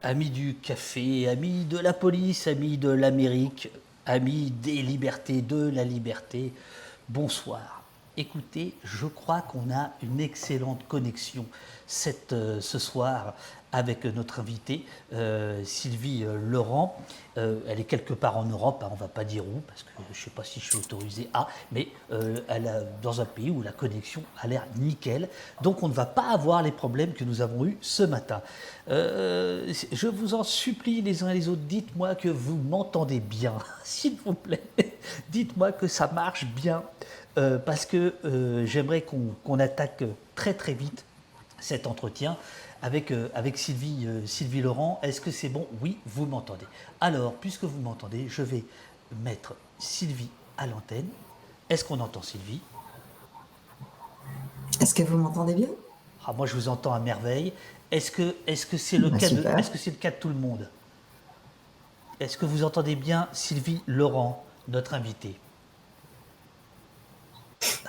Amis du café, amis de la police, amis de l'Amérique, amis des libertés, de la liberté, bonsoir. Écoutez, je crois qu'on a une excellente connexion ce soir avec notre invitée, Sylvie Laurent. Elle est quelque part en Europe, hein, on ne va pas dire où, parce que je ne sais pas si je suis autorisé à, mais elle est dans un pays où la connexion a l'air nickel. Donc on ne va pas avoir les problèmes que nous avons eus ce matin. Je vous en supplie les uns et les autres, dites-moi que vous m'entendez bien, s'il vous plaît. Dites-moi que ça marche bien, parce que j'aimerais qu'on attaque très très vite cet entretien avec Sylvie Laurent. Est-ce que c'est bon? Oui, vous m'entendez. Alors, puisque vous m'entendez, je vais mettre Sylvie à l'antenne. Est-ce qu'on entend Sylvie? Est-ce que vous m'entendez bien? Ah, moi, je vous entends à merveille. Est-ce que c'est le cas Super. est-ce que c'est le cas de tout le monde? Est-ce que vous entendez bien Sylvie Laurent, notre invitée?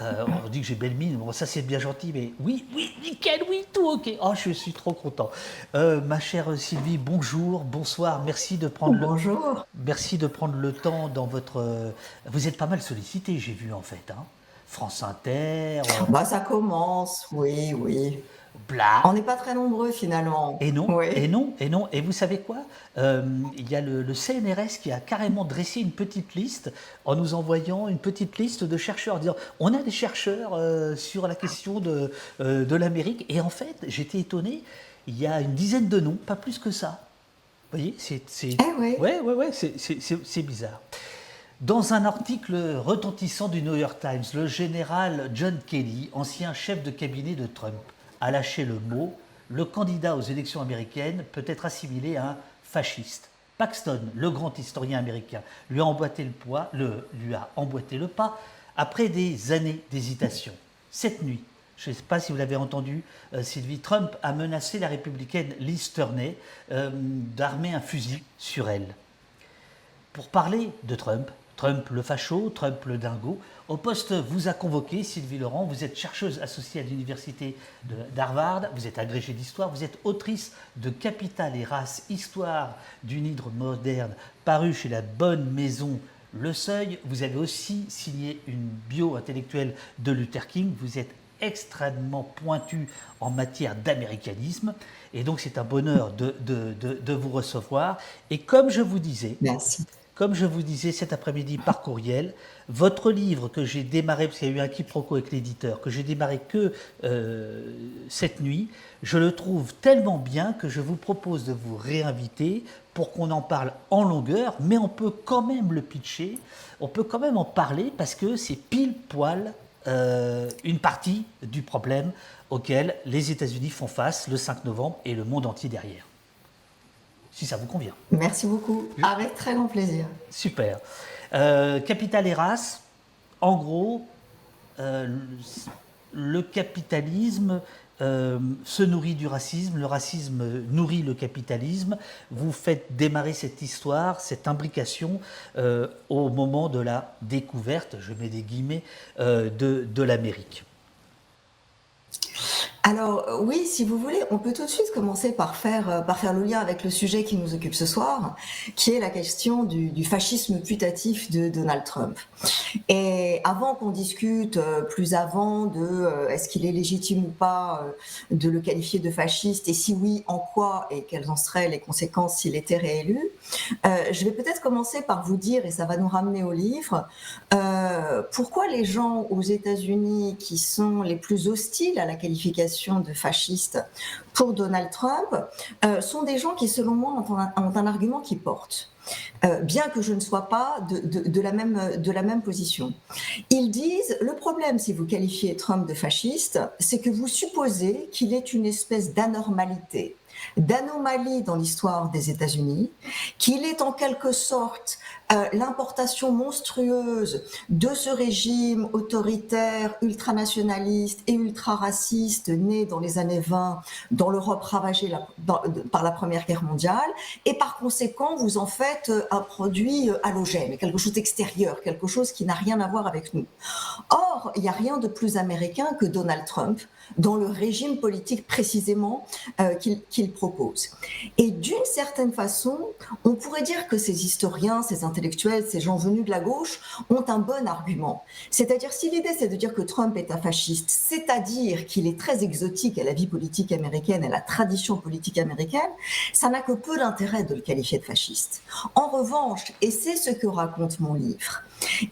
On dit que j'ai belle mine, bon, ça c'est bien gentil, mais oui, oui, nickel, oui, tout ok. Oh, je suis trop content. Ma chère Sylvie, bonjour, bonsoir, Bonjour. merci de prendre le temps dans votre. Vous êtes pas mal sollicité, j'ai vu en fait, hein. France Inter, Bah, ça commence, oui, oui. bla. On n'est pas très nombreux finalement. Et non, et Oui. non, et non. Et vous savez quoi? Il y a le CNRS qui a carrément dressé une petite liste en nous envoyant une petite liste de chercheurs, disant on a des chercheurs sur la question de l'Amérique. Et en fait, j'étais étonné, il y a une dizaine de noms, pas plus que ça. Vous voyez, Eh oui. ouais, ouais, ouais, c'est bizarre. Dans un article retentissant du New York Times, le général John Kelly, ancien chef de cabinet de Trump, a lâché le mot: le candidat aux élections américaines peut être assimilé à un fasciste. Paxton, le grand historien américain, lui a emboîté le pas après des années d'hésitation. Cette nuit, je ne sais pas si vous l'avez entendu, Sylvie, Trump a menacé la républicaine Liz Turney d'armer un fusil sur elle. Pour parler de Trump, Trump le facho, Trump le dingo, au poste vous a convoqué Sylvie Laurent. Vous êtes chercheuse associée à l'université d'Harvard, vous êtes agrégée d'histoire, vous êtes autrice de Capital et race, histoire d'une hydre moderne, paru chez la bonne maison Le Seuil. Vous avez aussi signé une bio intellectuelle de Luther King. Vous êtes extrêmement pointu en matière d'américanisme. Et donc c'est un bonheur de vous recevoir. Et Merci. comme je vous disais cet après-midi par courriel, votre livre que j'ai démarré, parce qu'il y a eu un quiproquo avec l'éditeur, que j'ai démarré que cette nuit, je le trouve tellement bien que je vous propose de vous réinviter pour qu'on en parle en longueur, mais on peut quand même le pitcher, on peut quand même en parler parce que c'est pile poil une partie du problème auquel les États-Unis font face le 5 novembre et le monde entier derrière. Si ça vous convient. Merci beaucoup. Avec très grand plaisir. Super. Capital et race, en gros, euh, le capitalisme se nourrit du racisme, le racisme nourrit le capitalisme. Vous faites démarrer cette histoire, cette imbrication au moment de la découverte, je mets des guillemets, de l'Amérique. Alors oui, si vous voulez, on peut tout de suite commencer par faire le lien avec le sujet qui nous occupe ce soir, qui est la question du fascisme putatif de Donald Trump. Et avant qu'on discute plus avant de est-ce qu'il est légitime ou pas de le qualifier de fasciste, et si oui, en quoi et quelles en seraient les conséquences s'il était réélu, je vais peut-être commencer par vous dire, et ça va nous ramener au livre, pourquoi les gens aux États-Unis qui sont les plus hostiles à la qualification de fasciste pour Donald Trump sont des gens qui, selon moi, ont un argument qui porte. Bien que je ne sois pas de la même position. Ils disent, le problème si vous qualifiez Trump de fasciste, c'est que vous supposez qu'il est une espèce d'anormalité, d'anomalie dans l'histoire des États-Unis, qu'il est en quelque sorte l'importation monstrueuse de ce régime autoritaire, ultranationaliste et ultra-raciste né dans les années 20 dans l'Europe ravagée par la Première Guerre mondiale, et par conséquent, vous en faites fait un produit halogène, quelque chose d'extérieur, quelque chose qui n'a rien à voir avec nous. Or, il n'y a rien de plus américain que Donald Trump dans le régime politique précisément qu'il propose. Et d'une certaine façon, on pourrait dire que ces historiens, ces intellectuels, ces gens venus de la gauche ont un bon argument. C'est-à-dire, si l'idée c'est de dire que Trump est un fasciste, c'est-à-dire qu'il est très exotique à la vie politique américaine, à la tradition politique américaine, ça n'a que peu d'intérêt de le qualifier de fasciste. En revanche, et c'est ce que raconte mon livre,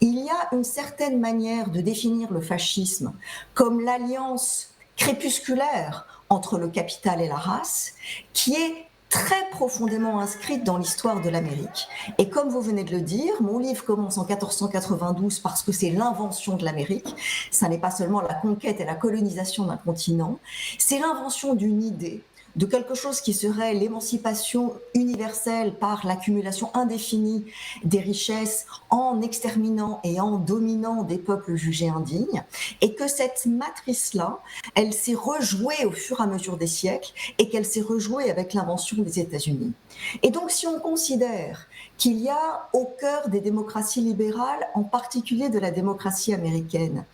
il y a une certaine manière de définir le fascisme comme l'alliance crépusculaire entre le capital et la race, qui est très profondément inscrite dans l'histoire de l'Amérique. Et comme vous venez de le dire, mon livre commence en 1492 parce que c'est l'invention de l'Amérique. Ça n'est pas seulement la conquête et la colonisation d'un continent, c'est l'invention d'une idée, de quelque chose qui serait l'émancipation universelle par l'accumulation indéfinie des richesses en exterminant et en dominant des peuples jugés indignes, et que cette matrice-là, elle s'est rejouée au fur et à mesure des siècles et qu'elle s'est rejouée avec l'invention des États-Unis. Et donc, si on considère qu'il y a au cœur des démocraties libérales, en particulier de la démocratie américaine,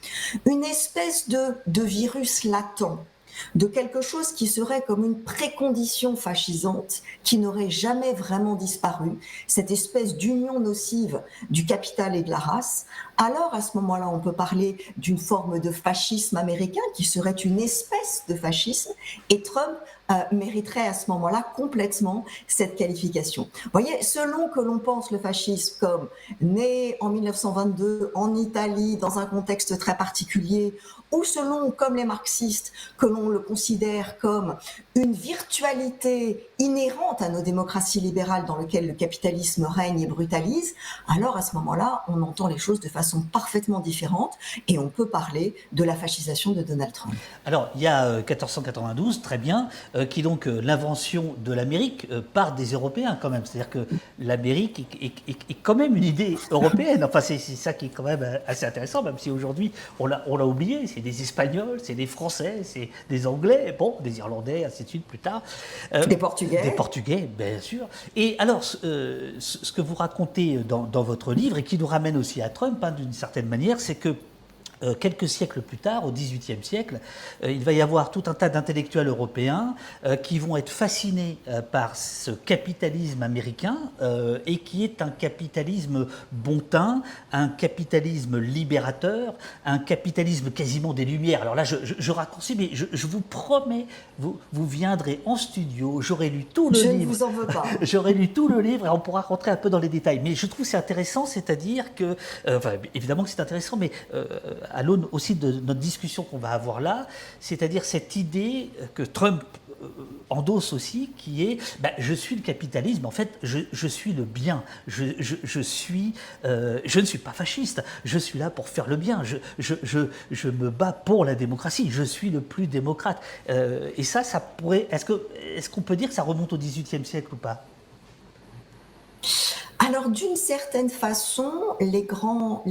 une espèce de virus latent, de quelque chose qui serait comme une précondition fascisante qui n'aurait jamais vraiment disparu, cette espèce d'union nocive du capital et de la race, alors à ce moment-là, on peut parler d'une forme de fascisme américain qui serait une espèce de fascisme, et Trump mériterait à ce moment-là complètement cette qualification. Vous voyez, selon que l'on pense le fascisme comme né en 1922 en Italie dans un contexte très particulier, ou selon, comme les marxistes, que l'on le considère comme une virtualité inhérente à nos démocraties libérales dans lesquelles le capitalisme règne et brutalise, alors à ce moment-là, on entend les choses de façon parfaitement différente et on peut parler de la fascisation de Donald Trump. Alors, il y a 1492, très bien, qui donc l'invention de l'Amérique part des Européens quand même. C'est-à-dire que l'Amérique est quand même une idée européenne. Enfin, c'est ça qui est quand même assez intéressant, même si aujourd'hui on l'a oublié. C'est des Espagnols, c'est des Français, c'est des Anglais, bon, des Irlandais, ainsi de suite plus tard. Des Portugais. Des Portugais, bien sûr. Et alors, ce que vous racontez dans votre livre, et qui nous ramène aussi à Trump, hein, d'une certaine manière, c'est que quelques siècles plus tard, au XVIIIe siècle, il va y avoir tout un tas d'intellectuels européens qui vont être fascinés par ce capitalisme américain et qui est un capitalisme bontain, un capitalisme libérateur, un capitalisme quasiment des Lumières. Alors là, je raccourcis, mais je vous promets, vous viendrez en studio, j'aurai lu tout le livre. Je ne vous en veux pas. J'aurai lu tout le livre et on pourra rentrer un peu dans les détails. Mais je trouve que c'est intéressant, c'est-à-dire que, enfin, évidemment que c'est intéressant, mais à l'aune aussi de notre discussion qu'on va avoir là, c'est-à-dire cette idée que Trump endosse aussi, qui est je suis le capitalisme, en fait je suis le bien, je ne suis pas fasciste, je suis là pour faire le bien, je me bats pour la démocratie, je suis le plus démocrate. Et ça pourrait, est-ce qu'on peut dire que ça remonte au XVIIIe siècle ou pas ? Alors, d'une certaine façon, les grands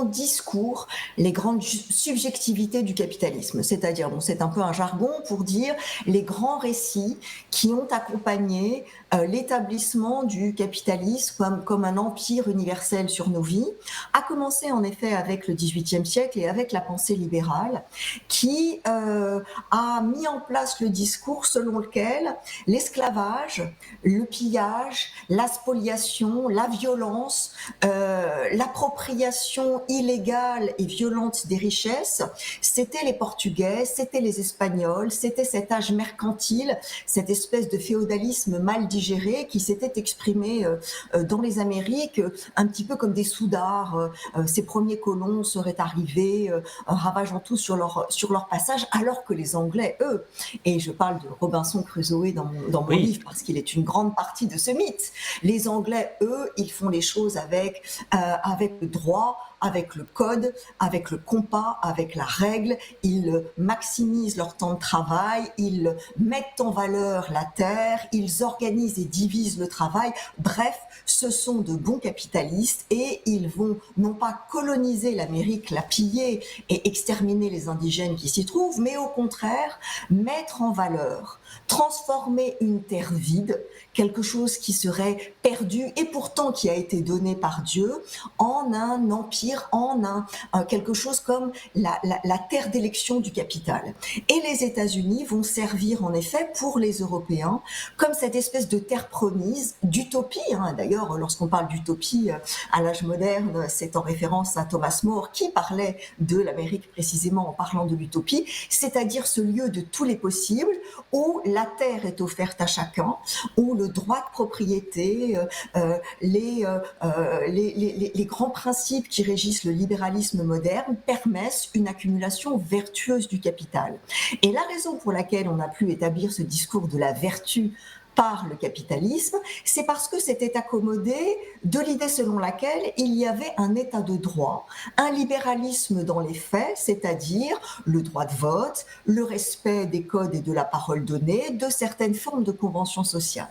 discours, les grandes subjectivités du capitalisme, c'est-à-dire, bon, c'est un peu un jargon pour dire les grands récits qui ont accompagné l'établissement du capitalisme comme un empire universel sur nos vies, a commencé en effet avec le XVIIIe siècle et avec la pensée libérale, qui a mis en place le discours selon lequel l'esclavage, le pillage, la spoliation, la violence, l'appropriation illégale et violente des richesses, c'était les Portugais, c'était les Espagnols, c'était cet âge mercantile, cette espèce de féodalisme mal digéré qui s'était exprimé dans les Amériques un petit peu comme des soudards. Ces premiers colons seraient arrivés, ravageant tout sur leur passage, alors que les Anglais, eux, et je parle de Robinson Crusoe dans mon livre parce qu'il est une grande partie de ce mythe, les Anglais, eux, ils font les choses avec le droit, avec le code, avec le compas, avec la règle. Ils maximisent leur temps de travail, ils mettent en valeur la terre, ils organisent et divisent le travail. Bref, ce sont de bons capitalistes et ils vont non pas coloniser l'Amérique, la piller et exterminer les indigènes qui s'y trouvent, mais au contraire, mettre en valeur, transformer une terre vide, quelque chose qui serait perdu et pourtant qui a été donné par Dieu, en un empire, en quelque chose comme la terre d'élection du capital. Et les États-Unis vont servir en effet pour les Européens comme cette espèce de terre promise, d'utopie. D'ailleurs, lorsqu'on parle d'utopie à l'âge moderne, c'est en référence à Thomas More qui parlait de l'Amérique précisément en parlant de l'utopie, c'est-à-dire ce lieu de tous les possibles où la terre est offerte à chacun, où le droit de propriété, les grands principes qui régissent le libéralisme moderne permettent une accumulation vertueuse du capital. Et la raison pour laquelle on a pu établir ce discours de la vertu par le capitalisme, c'est parce que c'était accommodé de l'idée selon laquelle il y avait un état de droit, un libéralisme dans les faits, c'est-à-dire le droit de vote, le respect des codes et de la parole donnée, de certaines formes de conventions sociales.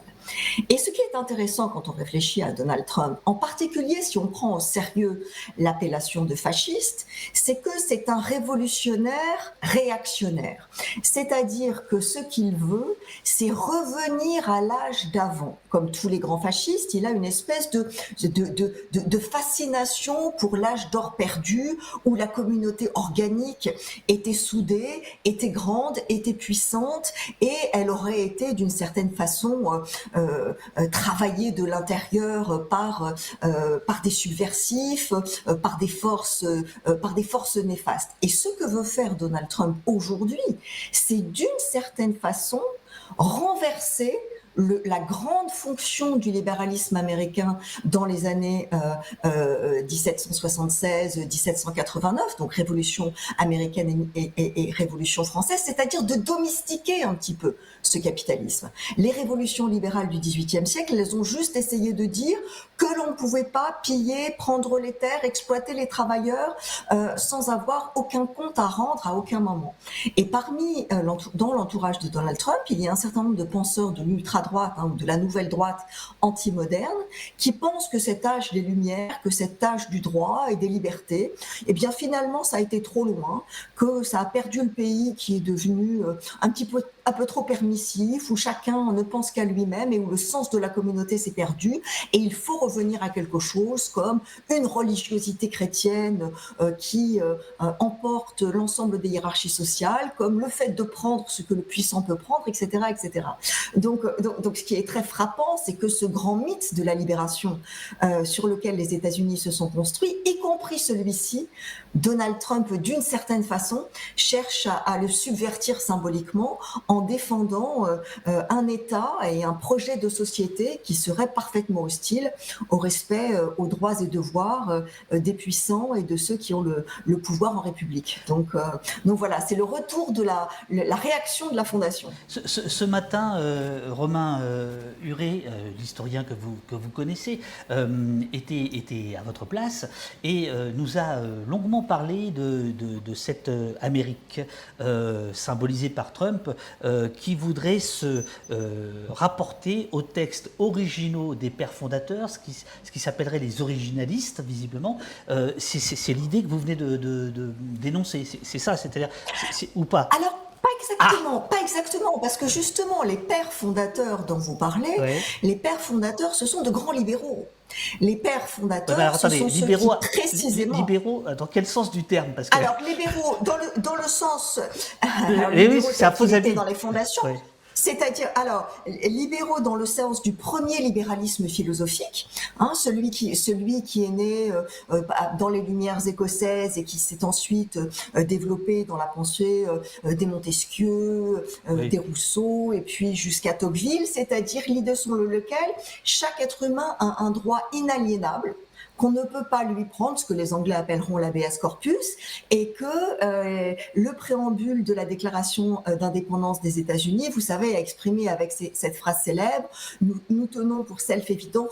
Et ce qui est intéressant quand on réfléchit à Donald Trump, en particulier si on prend au sérieux l'appellation de fasciste, c'est que c'est un révolutionnaire réactionnaire. C'est-à-dire que ce qu'il veut, c'est revenir à l'âge d'avant. Comme tous les grands fascistes, il a une espèce de fascination pour l'âge d'or perdu, où la communauté organique était soudée, était grande, était puissante, et elle aurait été d'une certaine façon travaillée de l'intérieur par des subversifs, par des forces néfastes. Et ce que veut faire Donald Trump aujourd'hui, c'est d'une certaine façon renverser la grande fonction du libéralisme américain dans les années 1776-1789, donc Révolution américaine et Révolution française, c'est-à-dire de domestiquer un petit peu ce capitalisme. Les révolutions libérales du XVIIIe siècle, elles ont juste essayé de dire que l'on ne pouvait pas piller, prendre les terres, exploiter les travailleurs sans avoir aucun compte à rendre à aucun moment. Et dans l'entourage de Donald Trump, il y a un certain nombre de penseurs de l'ultra-droite, ou de la nouvelle droite anti-moderne, qui pensent que cet âge des Lumières, que cet âge du droit et des libertés, eh bien finalement ça a été trop loin, que ça a perdu le pays qui est devenu un peu trop permissif, où chacun ne pense qu'à lui-même et où le sens de la communauté s'est perdu, et il faut revenir à quelque chose comme une religiosité chrétienne qui emporte l'ensemble des hiérarchies sociales, comme le fait de prendre ce que le puissant peut prendre, etc., etc. Donc ce qui est très frappant, c'est que ce grand mythe de la libération sur lequel les États-Unis se sont construits, y compris celui-ci, Donald Trump, d'une certaine façon, cherche à le subvertir symboliquement en défendant un État et un projet de société qui serait parfaitement hostile au respect, aux droits et devoirs des puissants et de ceux qui ont le pouvoir en République. Donc voilà, c'est le retour de la réaction de la Fondation. Ce matin, Romain Huré, l'historien que vous connaissez, était à votre place et nous a longuement parlé de cette Amérique symbolisée par Trump qui voudrait se rapporter aux textes originaux des pères fondateurs, ce qui s'appellerait les originalistes, visiblement. C'est l'idée que vous venez de dénoncer, c'est ça, c'est-à-dire, ou pas? Alors, pas exactement, parce que justement, les pères fondateurs dont vous parlez, Ouais. les pères fondateurs, ce sont de grands libéraux. Les pères fondateurs, alors, ce attendez, sont libéraux, ceux qui précisément... libéraux, dans quel sens du terme? Parce que... Alors, libéraux, dans le sens... oui, c'est un faux habit. Dans les fondations... Ouais. C'est-à-dire, alors, libéraux dans le sens du premier libéralisme philosophique, celui qui est né dans les Lumières écossaises et qui s'est ensuite développé dans la pensée des Montesquieu, Oui. des Rousseau, et puis jusqu'à Tocqueville, c'est-à-dire l'idée selon laquelle chaque être humain a un droit inaliénable qu'on ne peut pas lui prendre ce que les Anglais appelleront l'habeas corpus, et que le préambule de la Déclaration d'indépendance des États-Unis, vous savez, a exprimé avec cette phrase célèbre, nous tenons pour self-evident,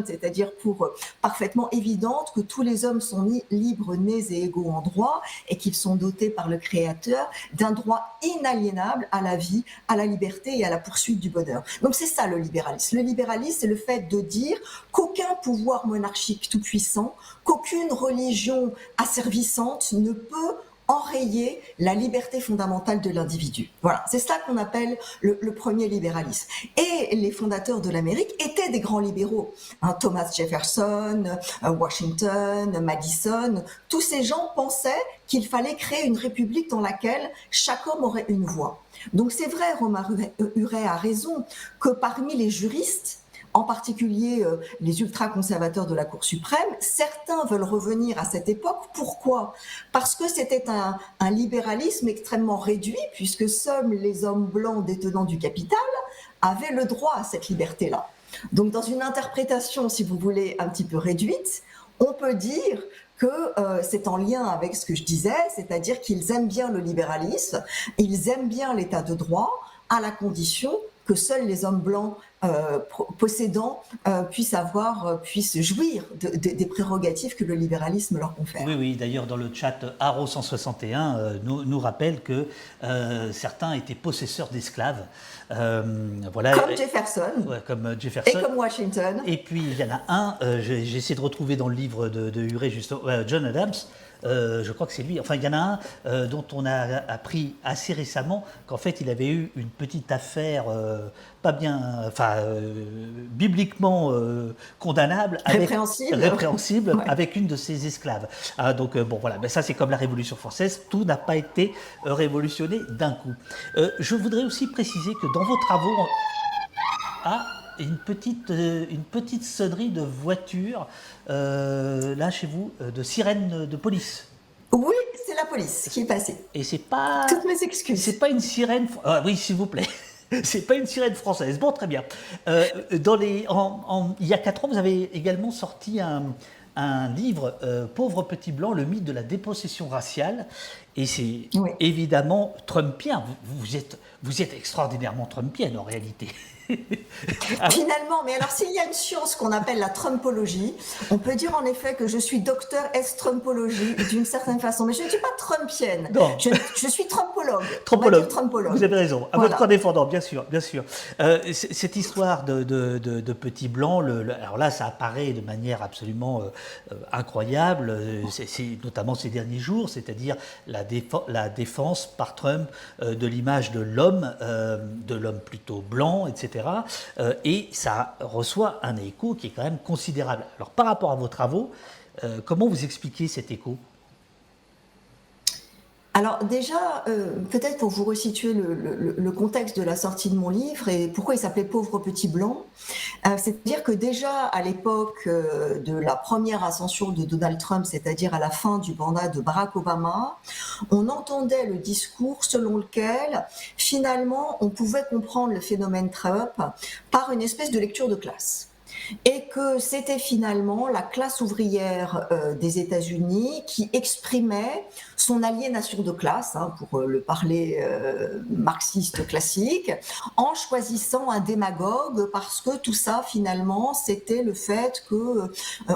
c'est-à-dire pour parfaitement évidente que tous les hommes sont libres, nés et égaux en droit, et qu'ils sont dotés par le Créateur d'un droit inaliénable à la vie, à la liberté et à la poursuite du bonheur. Donc c'est ça le libéralisme. Le libéralisme, c'est le fait de dire qu'aucun pouvoir monarchique tout-puissant, qu'aucune religion asservissante ne peut enrayer la liberté fondamentale de l'individu. Voilà, c'est ça qu'on appelle le premier libéralisme. Et les fondateurs de l'Amérique étaient des grands libéraux. Thomas Jefferson, Washington, Madison, tous ces gens pensaient qu'il fallait créer une république dans laquelle chaque homme aurait une voix. Donc c'est vrai, Romain Huret a raison, que parmi les juristes, en particulier les ultra-conservateurs de la Cour suprême, certains veulent revenir à cette époque. Pourquoi ? Parce que c'était un libéralisme extrêmement réduit, puisque seuls les hommes blancs détenant du capital avaient le droit à cette liberté-là. Donc dans une interprétation, si vous voulez, un petit peu réduite, on peut dire que c'est en lien avec ce que je disais, c'est-à-dire qu'ils aiment bien le libéralisme, ils aiment bien l'état de droit, à la condition que seuls les hommes blancs possédants puissent jouir des prérogatives que le libéralisme leur confère. Oui, d'ailleurs dans le chat, Haro 161 nous rappelle que certains étaient possesseurs d'esclaves. Voilà. Comme Jefferson. Ouais, comme Jefferson. Et comme Washington. Et puis il y en a un, j'ai essayé de retrouver dans le livre de Huret, John Adams. Je crois que c'est lui. Enfin, il y en a un dont on a appris assez récemment qu'en fait, il avait eu une petite affaire pas bien, bibliquement condamnable, répréhensible, ouais, avec une de ses esclaves. Donc bon, voilà. Mais ça, c'est comme la Révolution française. Tout n'a pas été révolutionné d'un coup. Je voudrais aussi préciser que dans vos travaux, une petite sonnerie de voiture, là chez vous, de sirène de police. Oui, c'est la police qui est passée. Et c'est pas... Toutes mes excuses. C'est pas une sirène... oui, s'il vous plaît. C'est pas une sirène française. Bon, très bien. Il y a 4 ans, vous avez également sorti un livre, Pauvre petit blanc, le mythe de la dépossession raciale. Et c'est évidemment trumpien. Vous êtes extraordinairement trumpienne en réalité. Finalement, mais alors s'il y a une science qu'on appelle la trumpologie, on peut dire en effet que je suis docteur S trumpologie d'une certaine façon, mais je ne suis pas trumpienne. Non. Je suis trumpologue. Trumpologue. Vous avez raison. À votre défendant, bien sûr. Cette histoire de petit blanc, alors là, ça apparaît de manière absolument incroyable, c'est notamment ces derniers jours, c'est-à-dire la défense par Trump de l'image de l'homme plutôt blanc, etc. Et ça reçoit un écho qui est quand même considérable. Alors par rapport à vos travaux, comment vous expliquez cet écho ? Alors déjà, peut-être pour vous resituer le contexte de la sortie de mon livre et pourquoi il s'appelait Pauvre petit blanc, c'est-à-dire que déjà à l'époque de la première ascension de Donald Trump, c'est-à-dire à la fin du mandat de Barack Obama, on entendait le discours selon lequel finalement on pouvait comprendre le phénomène Trump par une espèce de lecture de classe. Et que c'était finalement la classe ouvrière des États-Unis qui exprimait son aliénation de classe, pour le parler marxiste classique, en choisissant un démagogue parce que tout ça finalement c'était le fait que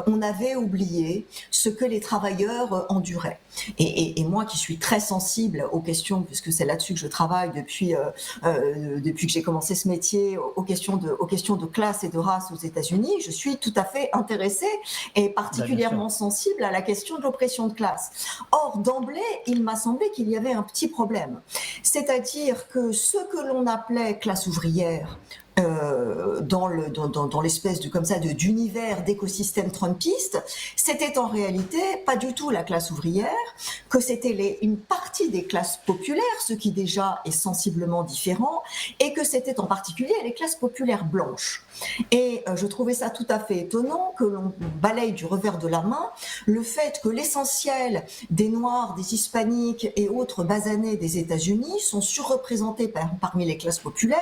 on avait oublié ce que les travailleurs enduraient. Et moi qui suis très sensible aux questions, puisque c'est là-dessus que je travaille depuis que j'ai commencé ce métier, aux questions de classe et de race aux États-Unis, je suis tout à fait intéressée et particulièrement sensible à la question de l'oppression de classe. Or, d'emblée, il m'a semblé qu'il y avait un petit problème. C'est-à-dire que ce que l'on appelait classe ouvrière, dans l'espèce d'univers d'écosystème trumpiste, c'était en réalité pas du tout la classe ouvrière, que c'était une partie des classes populaires, ce qui déjà est sensiblement différent, et que c'était en particulier les classes populaires blanches. Et je trouvais ça tout à fait étonnant que l'on balaye du revers de la main le fait que l'essentiel des Noirs, des Hispaniques et autres basanés des États-Unis sont surreprésentés parmi les classes populaires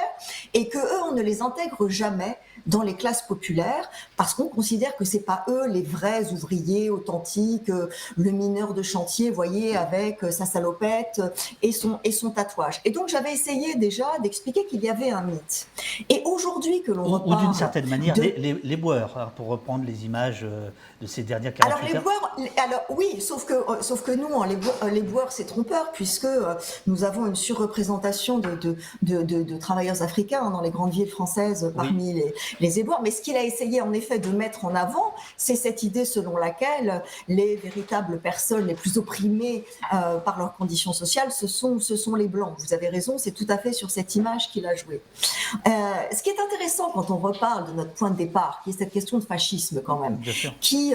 et que eux, on ne les intègre jamais dans les classes populaires parce qu'on considère que c'est pas eux les vrais ouvriers authentiques, le mineur de chantier, voyez, avec sa salopette et son tatouage. Et donc j'avais essayé déjà d'expliquer qu'il y avait un mythe. Et aujourd'hui que l'on Ou d'une reparle certaine manière, de... les boueurs, hein, pour reprendre les images de ces dernières 48 heures. Alors oui, sauf que nous, les boueurs, c'est trompeur puisque nous avons une surreprésentation de travailleurs africains dans les grandes villes françaises parmi les éboueurs. Mais ce qu'il a essayé en effet de mettre en avant, c'est cette idée selon laquelle les véritables personnes les plus opprimées par leurs conditions sociales, ce sont les Blancs. Vous avez raison, c'est tout à fait sur cette image qu'il a joué. Ce qui est intéressant quand on reparle de notre point de départ, qui est cette question de fascisme quand même, qui,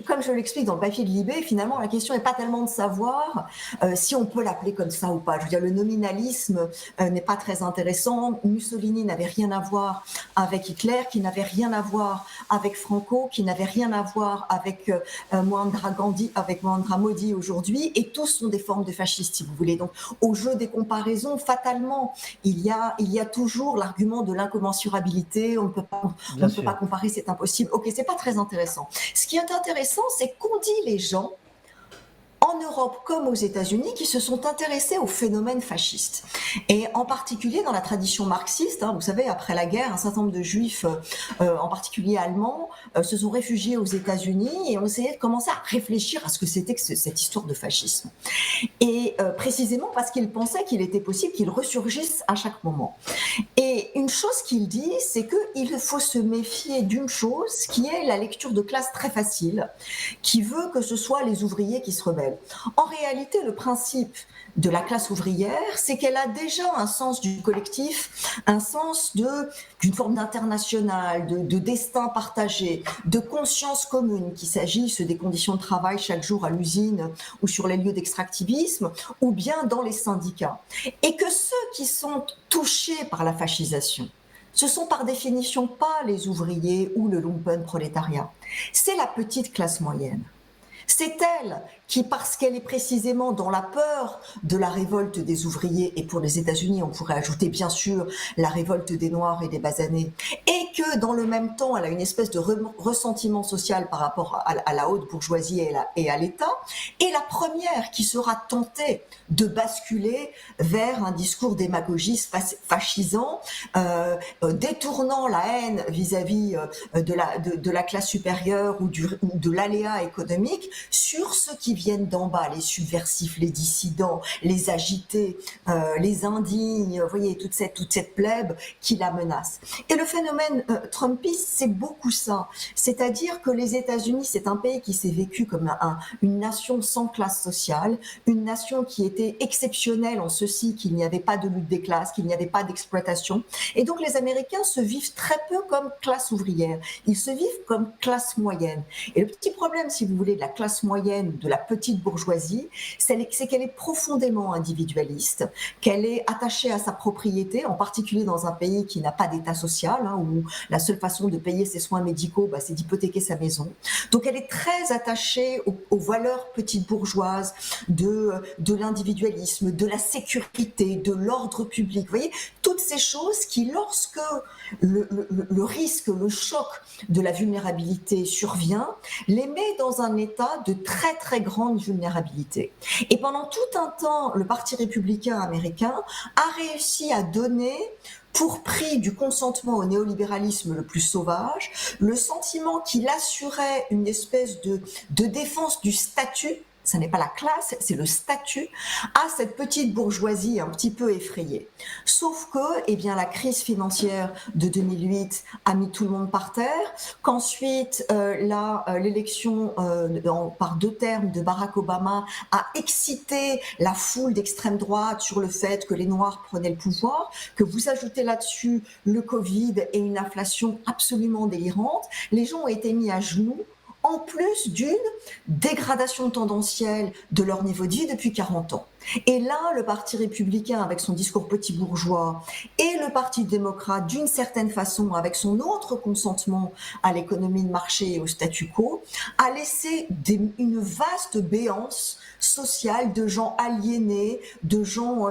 comme je l'explique dans le papier de Libé, finalement la question n'est pas tellement de savoir si on peut l'appeler comme ça ou pas. Je veux dire, le nominalisme n'est pas très intéressant. Mussolini n'avait rien à voir avec Hitler, qui n'avait rien à voir avec Franco, qui n'avait rien à voir avec Mahatma Gandhi, avec Mahatma Modi aujourd'hui, et tous sont des formes de fascistes, si vous voulez. Donc, au jeu des comparaisons, fatalement, il y a toujours l'argument de l'incommensurabilité. On ne peut pas comparer, c'est impossible. Ok, c'est pas très intéressant. Ce qui est intéressant, c'est qu'on dit les gens en Europe comme aux États-Unis qui se sont intéressés au phénomène fasciste. Et en particulier dans la tradition marxiste, vous savez, après la guerre, un certain nombre de juifs, en particulier allemands, se sont réfugiés aux États-Unis et ont essayé de commencer à réfléchir à ce que c'était que cette histoire de fascisme. Et précisément parce qu'ils pensaient qu'il était possible qu'il ressurgisse à chaque moment. Et une chose qu'il dit, c'est qu'il faut se méfier d'une chose qui est la lecture de classe très facile, qui veut que ce soit les ouvriers qui se rebellent. En réalité, le principe de la classe ouvrière, c'est qu'elle a déjà un sens du collectif, un sens d'une forme d'international, de destin partagé, de conscience commune, qu'il s'agisse des conditions de travail chaque jour à l'usine ou sur les lieux d'extractivisme, ou bien dans les syndicats. Et que ceux qui sont touchés par la fascisation, ce sont par définition pas les ouvriers ou le lumpenprolétariat, c'est la petite classe moyenne. C'est elle qui, parce qu'elle est précisément dans la peur de la révolte des ouvriers, et pour les États-Unis, on pourrait ajouter bien sûr la révolte des Noirs et des basanés, et que dans le même temps, elle a une espèce de ressentiment social par rapport à la haute bourgeoisie et à l'État, est la première qui sera tentée de basculer vers un discours démagogiste fascisant, détournant la haine vis-à-vis de la classe supérieure ou de l'aléa économique sur ceux qui viennent d'en bas, les subversifs, les dissidents, les agités, les indignes, vous voyez, toute cette plèbe qui la menace. Et le phénomène trumpiste, c'est beaucoup ça. C'est-à-dire que les États-Unis, c'est un pays qui s'est vécu comme une nation sans classe sociale, une nation qui était exceptionnelle en ceci qu'il n'y avait pas de lutte des classes, qu'il n'y avait pas d'exploitation. Et donc les Américains se vivent très peu comme classe ouvrière. Ils se vivent comme classe moyenne. Et le petit problème, si vous voulez, de la classe moyenne, de la petite bourgeoisie, c'est qu'elle est profondément individualiste, qu'elle est attachée à sa propriété, en particulier dans un pays qui n'a pas d'état social, où la seule façon de payer ses soins médicaux, c'est d'hypothéquer sa maison. Donc elle est très attachée aux valeurs petites bourgeoises de l'individualisme, de la sécurité, de l'ordre public. Vous voyez, toutes ces choses qui, lorsque le risque, le choc de la vulnérabilité survient, les met dans un état de très très grande vulnérabilité. Et pendant tout un temps, le Parti républicain américain a réussi à donner, pour prix du consentement au néolibéralisme le plus sauvage, le sentiment qu'il assurait une espèce de défense du statut. Ça n'est pas la classe, c'est le statut, à cette petite bourgeoisie un petit peu effrayée. Sauf que, la crise financière de 2008 a mis tout le monde par terre, qu'ensuite, l'élection par 2 termes de Barack Obama a excité la foule d'extrême droite sur le fait que les Noirs prenaient le pouvoir, que vous ajoutez là-dessus le Covid et une inflation absolument délirante. Les gens ont été mis à genoux, en plus d'une dégradation tendancielle de leur niveau de vie depuis 40 ans. Et là, le Parti républicain, avec son discours petit bourgeois, et le Parti démocrate, d'une certaine façon, avec son autre consentement à l'économie de marché et au statu quo, a laissé une vaste béance sociale de gens aliénés, de gens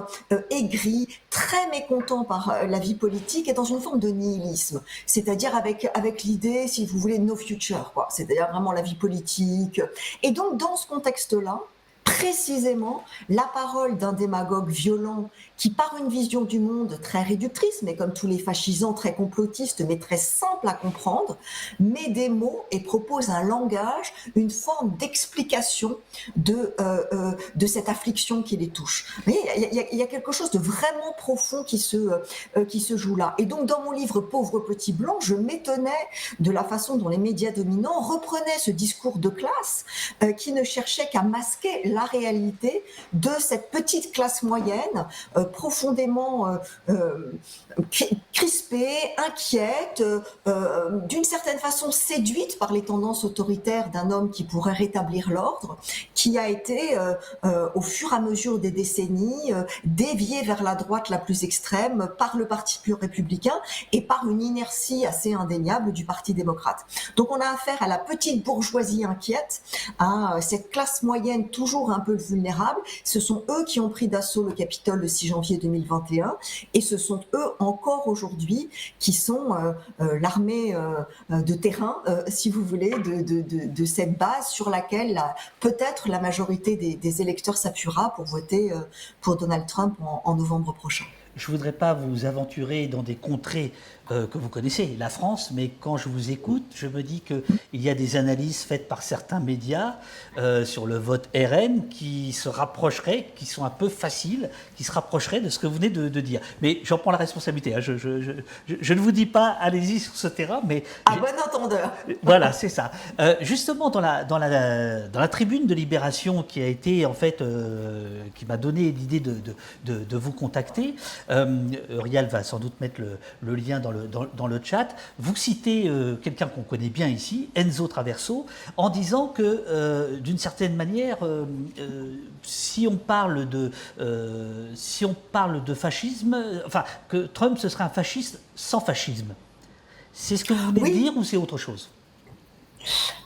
aigris, très mécontents par la vie politique et dans une forme de nihilisme. C'est-à-dire avec l'idée, si vous voulez, no future, quoi. C'est-à-dire vraiment la vie politique. Et donc, dans ce contexte-là, précisément la parole d'un démagogue violent qui, par une vision du monde très réductrice, mais comme tous les fascisants, très complotistes, mais très simple à comprendre, met des mots et propose un langage, une forme d'explication de cette affliction qui les touche. Il y a quelque chose de vraiment profond qui se joue là. Et donc, dans mon livre Pauvre petit blanc, je m'étonnais de la façon dont les médias dominants reprenaient ce discours de classe qui ne cherchait qu'à masquer la réalité de cette petite classe moyenne profondément crispée, inquiète, d'une certaine façon séduite par les tendances autoritaires d'un homme qui pourrait rétablir l'ordre, qui a été au fur et à mesure des décennies dévié vers la droite la plus extrême par le Parti républicain et par une inertie assez indéniable du Parti démocrate. Donc on a affaire à la petite bourgeoisie inquiète, à cette classe moyenne toujours un peu vulnérable. Ce sont eux qui ont pris d'assaut le Capitole le 6 janvier 2021 et ce sont eux encore aujourd'hui qui sont l'armée de terrain, si vous voulez, de cette base sur laquelle peut-être la majorité des électeurs s'appuiera pour voter pour Donald Trump en novembre prochain. Je ne voudrais pas vous aventurer dans des contrées que vous connaissez, la France, mais quand je vous écoute, je me dis qu'il y a des analyses faites par certains médias sur le vote RN qui se rapprocheraient, qui sont un peu faciles, qui se rapprocheraient de ce que vous venez de dire. Mais j'en prends la responsabilité. Hein. Je ne vous dis pas allez-y sur ce terrain, mais... À bon entendeur. Voilà, c'est ça. Justement, dans la tribune de Libération qui a été, en fait, qui m'a donné l'idée de vous contacter, Rial va sans doute mettre le lien dans le chat. Vous citez quelqu'un qu'on connaît bien ici, Enzo Traverso, en disant que d'une certaine manière, si on parle de fascisme, enfin que Trump ce serait un fasciste sans fascisme. C'est ce que vous voulez dire ou c'est autre chose?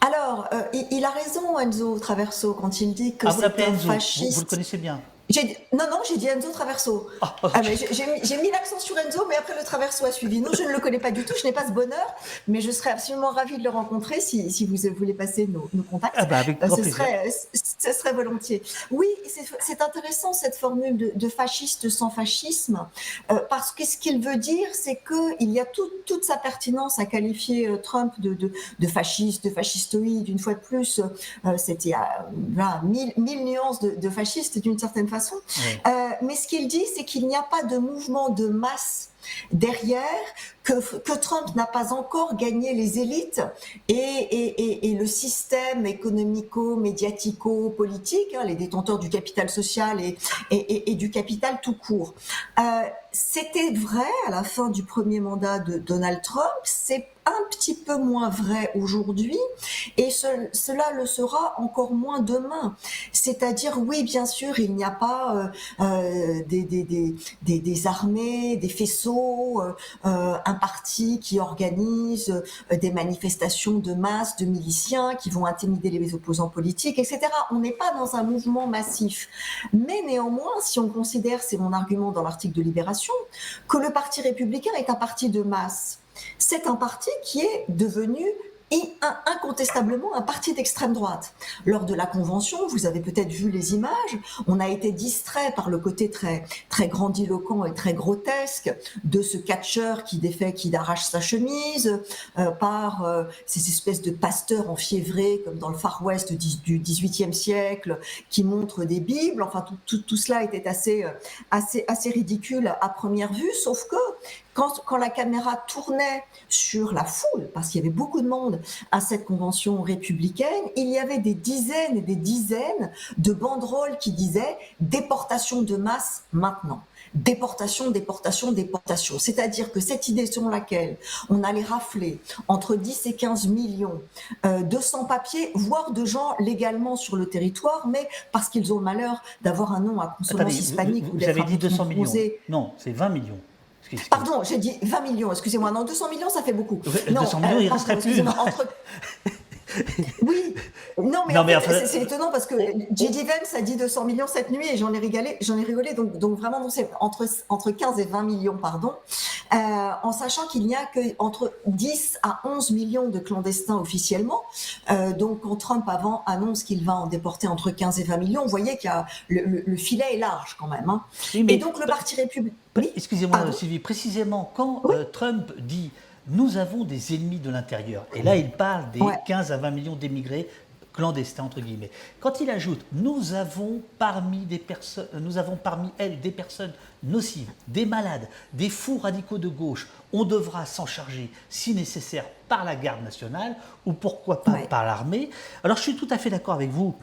Alors, il a raison Enzo Traverso quand il dit que c'est un fasciste. Vous le connaissez bien. Non, j'ai dit Enzo Traverso. Mais j'ai mis l'accent sur Enzo, mais après le Traverso a suivi. Non, je ne le connais pas du tout, je n'ai pas ce bonheur, mais je serais absolument ravie de le rencontrer si vous voulez passer nos contacts. Avec grand plaisir. Ce serait volontiers. Oui, c'est intéressant cette formule de fasciste sans fascisme, parce que ce qu'il veut dire, c'est qu'il y a toute sa pertinence à qualifier Trump de fasciste, de fascistoïde. Une fois de plus, c'était mille nuances de fasciste d'une certaine façon. Ouais. Mais ce qu'il dit, c'est qu'il n'y a pas de mouvement de masse derrière, que Trump n'a pas encore gagné les élites et le système économico-médiatico-politique, les détenteurs du capital social et du capital tout court. C'était vrai à la fin du premier mandat de Donald Trump, c'est un petit peu moins vrai aujourd'hui et cela le sera encore moins demain. C'est-à-dire, oui, bien sûr, il n'y a pas des armées, des faisceaux, un parti qui organise des manifestations de masse de miliciens qui vont intimider les opposants politiques, etc. On n'est pas dans un mouvement massif. Mais néanmoins, si on considère, c'est mon argument dans l'article de Libération, que le Parti républicain est un parti de masse, c'est un parti qui est devenu incontestablement un parti d'extrême droite. Lors de la convention, vous avez peut-être vu les images, on a été distrait par le côté très, très grandiloquent et très grotesque de ce catcheur qui arrache sa chemise, par ces espèces de pasteurs enfiévrés comme dans le Far West du XVIIIe siècle qui montrent des bibles. Enfin, tout cela était assez ridicule à première vue, sauf que quand la caméra tournait sur la foule, parce qu'il y avait beaucoup de monde à cette convention républicaine, il y avait des dizaines et des dizaines de banderoles qui disaient « déportation de masse maintenant ». déportation, déportation, déportation. C'est-à-dire que cette idée selon laquelle on allait rafler entre 10 et 15 millions de sans-papiers, voire de gens légalement sur le territoire, mais parce qu'ils ont le malheur d'avoir un nom à consonance Attendez, hispanique ou vous d'être avez un dit peu 200 millions. composé. Non, c'est 20 millions. Pardon, j'ai dit 20 millions, excusez-moi. Non, 200 millions, ça fait beaucoup. Non, 200 millions, il ne resterait plus. Oui, non, mais Non, en mais fait, c'est étonnant parce que J.D. Vance a dit 200 millions cette nuit et j'en ai rigolé. Donc vraiment, c'est entre 15 et 20 millions, pardon, en sachant qu'il n'y a que entre 10 à 11 millions de clandestins officiellement. Donc, quand Trump annonce qu'il va en déporter entre 15 et 20 millions, vous voyez qu'il y a le filet est large quand même. Hein. Oui, mais et donc, le Parti républicain. Oui, excusez-moi, Sylvie, précisément quand oui. Trump dit nous avons des ennemis de l'intérieur, et là il parle des 15 à 20 millions d'émigrés clandestins, entre guillemets. Quand il ajoute nous avons parmi elles des personnes nocives, des malades, des fous radicaux de gauche, on devra s'en charger si nécessaire par la garde nationale ou pourquoi pas par l'armée. Alors je suis tout à fait d'accord avec vous.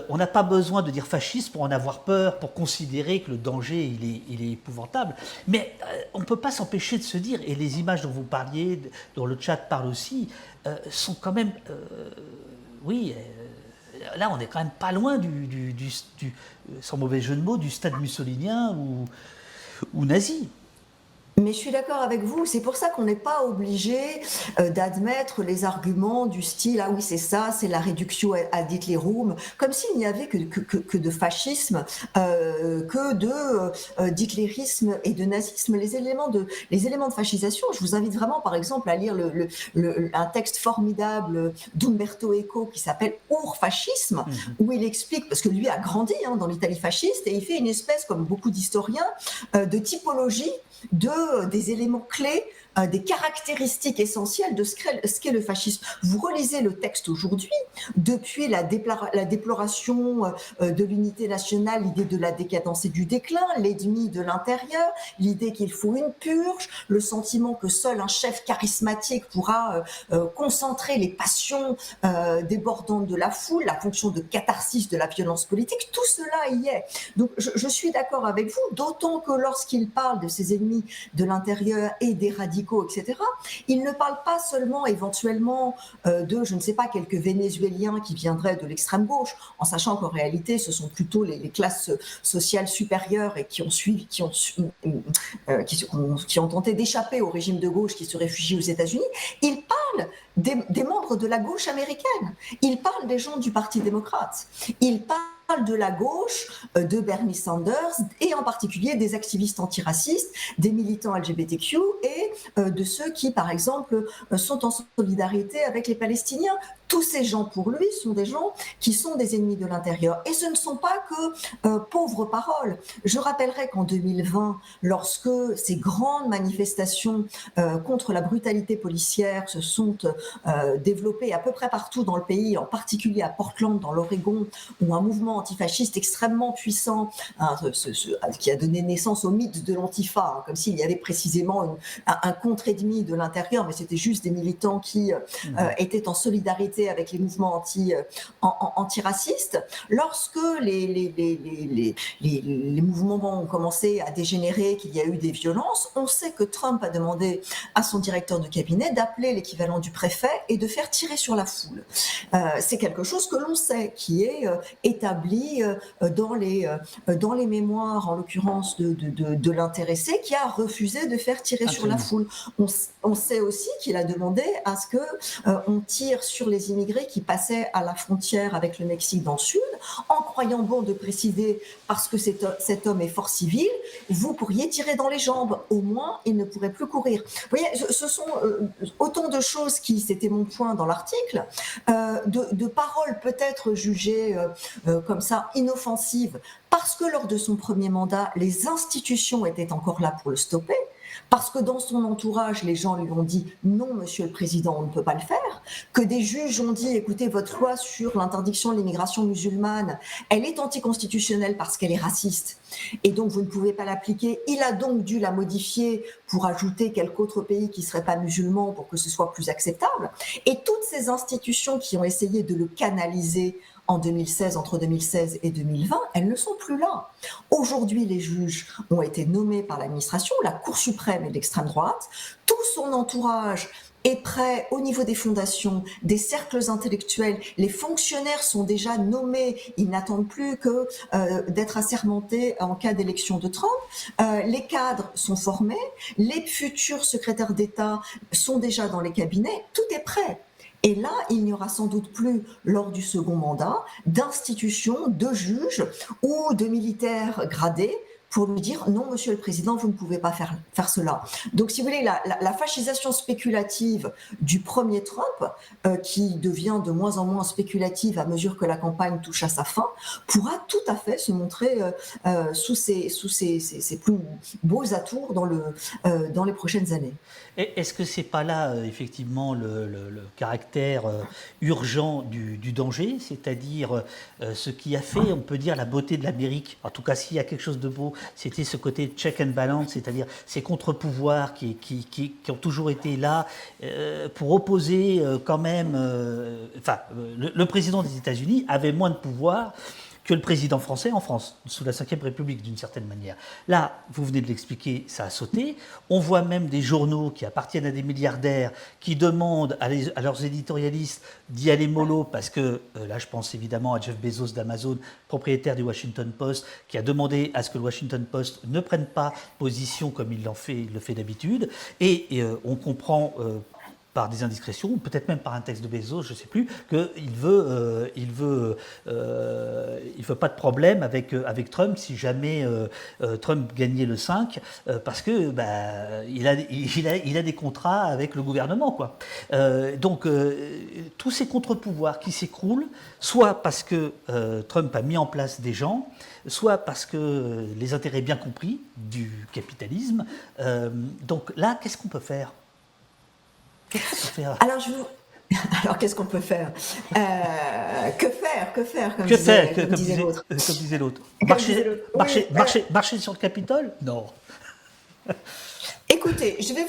On n'a pas besoin de dire fasciste pour en avoir peur, pour considérer que le danger il est épouvantable. Mais on ne peut pas s'empêcher de se dire, et les images dont vous parliez, dont le chat parle aussi, sont quand même... là on n'est quand même pas loin sans mauvais jeu de mots, du stade mussolinien ou nazi. Mais je suis d'accord avec vous, c'est pour ça qu'on n'est pas obligé d'admettre les arguments du style « ah oui c'est ça, c'est la réduction ad Hitlerum », comme s'il n'y avait que de fascisme, que de d'hitlérisme et de nazisme. Les éléments de fascisation, je vous invite vraiment par exemple à lire un texte formidable d'Umberto Eco qui s'appelle « Urfascisme », où il explique, parce que lui a grandi dans l'Italie fasciste, et il fait une espèce, comme beaucoup d'historiens, de typologie des éléments clés, des caractéristiques essentielles de ce qu'est le fascisme. Vous relisez le texte aujourd'hui, depuis la déploration de l'unité nationale, l'idée de la décadence et du déclin, l'ennemi de l'intérieur, l'idée qu'il faut une purge, le sentiment que seul un chef charismatique pourra concentrer les passions débordantes de la foule, la fonction de catharsis de la violence politique, tout cela y est. Donc je suis d'accord avec vous, d'autant que lorsqu'il parle de ses ennemis de l'intérieur et des radicaux, etc., il ne parle pas seulement éventuellement de, je ne sais pas, quelques Vénézuéliens qui viendraient de l'extrême gauche, en sachant qu'en réalité, ce sont plutôt les classes sociales supérieures et qui ont tenté d'échapper au régime de gauche, qui se réfugient aux États-Unis. Il parle des membres de la gauche américaine. Il parle des gens du Parti démocrate. Il parle de la gauche, de Bernie Sanders et en particulier des activistes antiracistes, des militants LGBTQ et de ceux qui, par exemple, sont en solidarité avec les Palestiniens. Tous ces gens, pour lui, sont des gens qui sont des ennemis de l'intérieur. Et ce ne sont pas que pauvres paroles. Je rappellerai qu'en 2020, lorsque ces grandes manifestations contre la brutalité policière se sont développées à peu près partout dans le pays, en particulier à Portland, dans l'Oregon, où un mouvement antifasciste extrêmement puissant, qui a donné naissance au mythe de l'Antifa, comme s'il y avait précisément un contre-ennemi de l'intérieur, mais c'était juste des militants qui étaient en solidarité avec les mouvements antiracistes. Lorsque les mouvements ont commencé à dégénérer, qu'il y a eu des violences, on sait que Trump a demandé à son directeur de cabinet d'appeler l'équivalent du préfet et de faire tirer sur la foule. C'est quelque chose que l'on sait, qui est établi dans les mémoires, en l'occurrence de l'intéressé, qui a refusé de faire tirer sur la foule. On sait aussi qu'il a demandé à ce qu'on tire sur les immigrés qui passaient à la frontière avec le Mexique dans le sud, en croyant bon de préciser, parce que cet homme est fort civil, vous pourriez tirer dans les jambes, au moins il ne pourrait plus courir. Vous voyez, ce sont autant de choses qui, c'était mon point dans l'article, de paroles peut-être jugées comme ça inoffensives, parce que lors de son premier mandat, les institutions étaient encore là pour le stopper, parce que dans son entourage, les gens lui ont dit « Non, monsieur le président, on ne peut pas le faire », que des juges ont dit « Écoutez, votre loi sur l'interdiction de l'immigration musulmane, elle est anticonstitutionnelle parce qu'elle est raciste, et donc vous ne pouvez pas l'appliquer. Il a donc dû la modifier pour ajouter quelques autres pays qui ne seraient pas musulmans pour que ce soit plus acceptable. » Et toutes ces institutions qui ont essayé de le canaliser en 2016, entre 2016 et 2020, elles ne sont plus là. Aujourd'hui, les juges ont été nommés par l'administration, la Cour suprême est d'extrême droite, tout son entourage est prêt au niveau des fondations, des cercles intellectuels. Les fonctionnaires sont déjà nommés, ils n'attendent plus que d'être assermentés en cas d'élection de Trump. Les cadres sont formés, les futurs secrétaires d'État sont déjà dans les cabinets, tout est prêt. Et là, il n'y aura sans doute plus, lors du second mandat, d'institutions, de juges ou de militaires gradés pour lui dire non, monsieur le président, vous ne pouvez pas faire cela. Donc, si vous voulez, la fascisation spéculative du premier Trump, qui devient de moins en moins spéculative à mesure que la campagne touche à sa fin, pourra tout à fait se montrer sous ses plus beaux atours dans les prochaines années. Est-ce que c'est pas là, effectivement, le caractère urgent du danger, c'est-à-dire ce qui a fait, on peut dire, la beauté de l'Amérique, en tout cas s'il y a quelque chose de beau, c'était ce côté check and balance, c'est-à-dire ces contre-pouvoirs qui ont toujours été là pour opposer quand même... le président des États-Unis avait moins de pouvoir que le président français en France, sous la Ve République d'une certaine manière. Là, vous venez de l'expliquer, ça a sauté. On voit même des journaux qui appartiennent à des milliardaires qui demandent à leurs éditorialistes d'y aller mollo parce que, là je pense évidemment à Jeff Bezos d'Amazon, propriétaire du Washington Post, qui a demandé à ce que le Washington Post ne prenne pas position comme il le fait d'habitude. Et on comprend... par des indiscrétions, ou peut-être même par un texte de Bezos, je ne sais plus, qu'il veut pas de problème avec Trump si jamais Trump gagnait le 5, parce que il a des contrats avec le gouvernement, quoi. Donc tous ces contre-pouvoirs qui s'écroulent, soit parce que Trump a mis en place des gens, soit parce que les intérêts bien compris du capitalisme. Donc là, qu'est-ce qu'on peut faire ? Alors, qu'est-ce qu'on peut faire? Que faire, comme disait l'autre. Comme disait l'autre. Marcher sur le Capitole? Non. Écoutez, je vais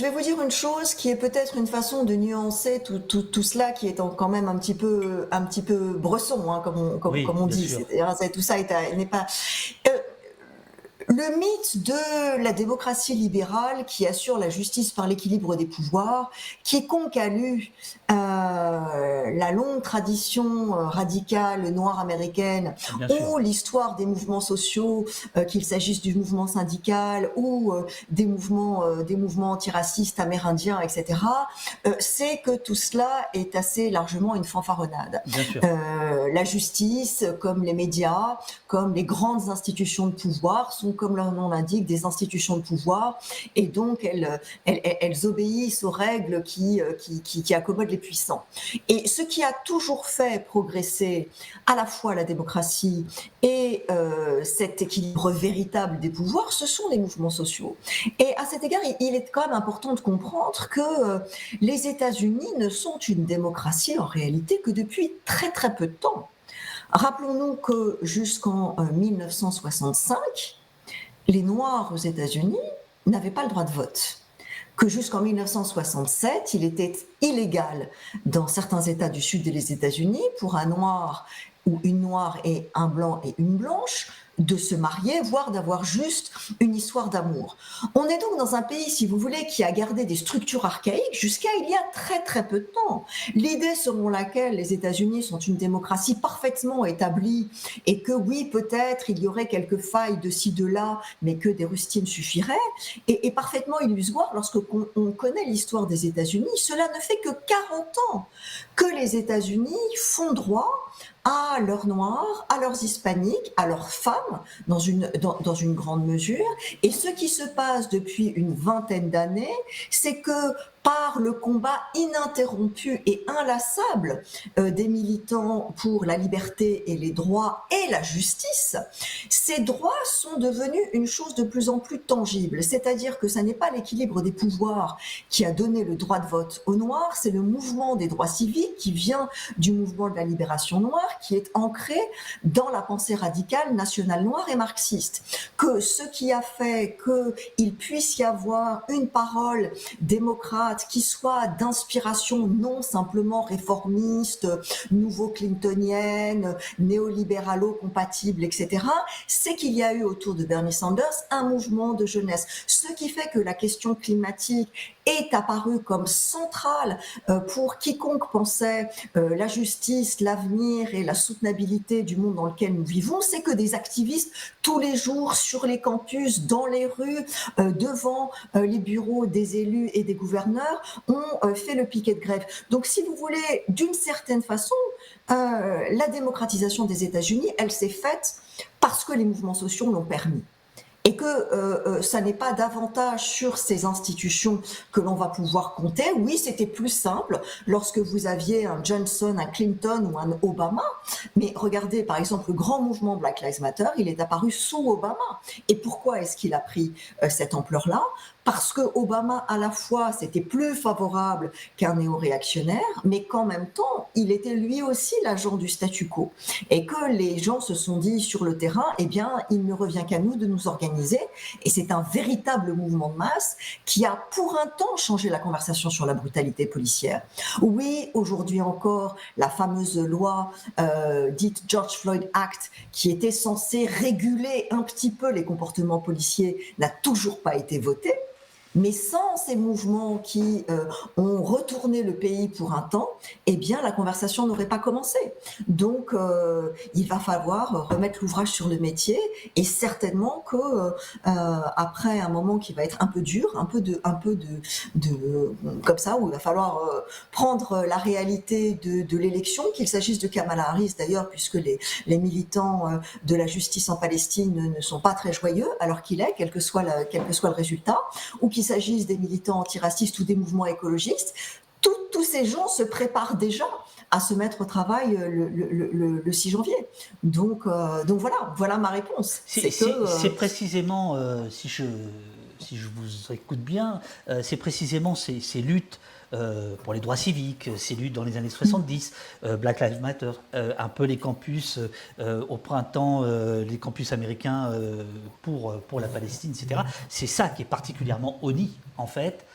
vous dire une chose qui est peut-être une façon de nuancer tout cela qui est quand même un petit peu bresson, hein, comme on dit. Tout ça n'est pas... Le mythe de la démocratie libérale qui assure la justice par l'équilibre des pouvoirs, quiconque a lu la longue tradition radicale noire américaine ou l'histoire des mouvements sociaux, qu'il s'agisse du mouvement syndical ou des mouvements antiracistes amérindiens, etc., sait que tout cela est assez largement une fanfaronnade. La justice, comme les médias, comme les grandes institutions de pouvoir, sont, comme leur nom l'indique, des institutions de pouvoir, et donc elles obéissent aux règles qui accommodent les puissants. Et ce qui a toujours fait progresser à la fois la démocratie et cet équilibre véritable des pouvoirs, ce sont les mouvements sociaux. Et à cet égard, il est quand même important de comprendre que les États-Unis ne sont une démocratie en réalité que depuis très très peu de temps. Rappelons-nous que jusqu'en 1965, les Noirs aux États-Unis n'avaient pas le droit de vote. Que jusqu'en 1967, il était illégal dans certains États du sud des États-Unis pour un Noir ou une Noire et un Blanc et une Blanche de se marier, voire d'avoir juste une histoire d'amour. On est donc dans un pays, si vous voulez, qui a gardé des structures archaïques jusqu'à il y a très très peu de temps. L'idée selon laquelle les États-Unis sont une démocratie parfaitement établie et que oui, peut-être il y aurait quelques failles de ci, de là, mais que des rustines suffiraient, est parfaitement illusoire lorsque on connaît l'histoire des États-Unis. Cela ne fait que 40 ans que les États-Unis font droit à leurs Noirs, à leurs Hispaniques, à leurs femmes, dans une grande mesure. Et ce qui se passe depuis une vingtaine d'années, c'est que par le combat ininterrompu et inlassable des militants pour la liberté et les droits et la justice, ces droits sont devenus une chose de plus en plus tangible. C'est-à-dire que ce n'est pas l'équilibre des pouvoirs qui a donné le droit de vote aux Noirs, c'est le mouvement des droits civiques qui vient du mouvement de la libération noire, qui est ancré dans la pensée radicale nationale noire et marxiste. Que ce qui a fait qu'il puisse y avoir une parole démocrate démocrates qui soient d'inspiration non simplement réformiste, nouveau-clintonienne, néolibéralo-compatible, etc., c'est qu'il y a eu autour de Bernie Sanders un mouvement de jeunesse. Ce qui fait que la question climatique est apparue comme centrale pour quiconque pensait la justice, l'avenir et la soutenabilité du monde dans lequel nous vivons, c'est que des activistes tous les jours sur les campus, dans les rues, devant les bureaux des élus et des gouverneurs ont fait le piquet de grève. Donc si vous voulez, d'une certaine façon, la démocratisation des États-Unis, elle s'est faite parce que les mouvements sociaux l'ont permis. Et que ça n'est pas davantage sur ces institutions que l'on va pouvoir compter. Oui, c'était plus simple lorsque vous aviez un Johnson, un Clinton ou un Obama, mais regardez par exemple le grand mouvement Black Lives Matter, il est apparu sous Obama. Et pourquoi est-ce qu'il a pris cette ampleur-là ? Parce que Obama, à la fois, c'était plus favorable qu'un néo-réactionnaire, mais qu'en même temps, il était lui aussi l'agent du statu quo. Et que les gens se sont dit sur le terrain, eh bien, il ne revient qu'à nous de nous organiser. Et c'est un véritable mouvement de masse qui a pour un temps changé la conversation sur la brutalité policière. Oui, aujourd'hui encore, la fameuse loi dite George Floyd Act, qui était censée réguler un petit peu les comportements policiers, n'a toujours pas été votée. Mais sans ces mouvements qui ont retourné le pays pour un temps, eh bien, la conversation n'aurait pas commencé. Donc, il va falloir remettre l'ouvrage sur le métier et certainement que après un moment qui va être un peu dur, un peu de comme ça, où il va falloir prendre la réalité de l'élection, qu'il s'agisse de Kamala Harris d'ailleurs, puisque les militants de la justice en Palestine ne sont pas très joyeux, alors qu'il est, quel que soit le résultat, ou qu'il s'agisse des militants antiracistes ou des mouvements écologistes, tous ces gens se préparent déjà à se mettre au travail le 6 janvier. Donc voilà ma réponse. C'est précisément, si je vous écoute bien, c'est précisément ces luttes pour les droits civiques, ces luttes dans les années 70, Black Lives Matter, un peu les campus au printemps, les campus américains pour la Palestine, etc. C'est ça qui est particulièrement honni, en fait,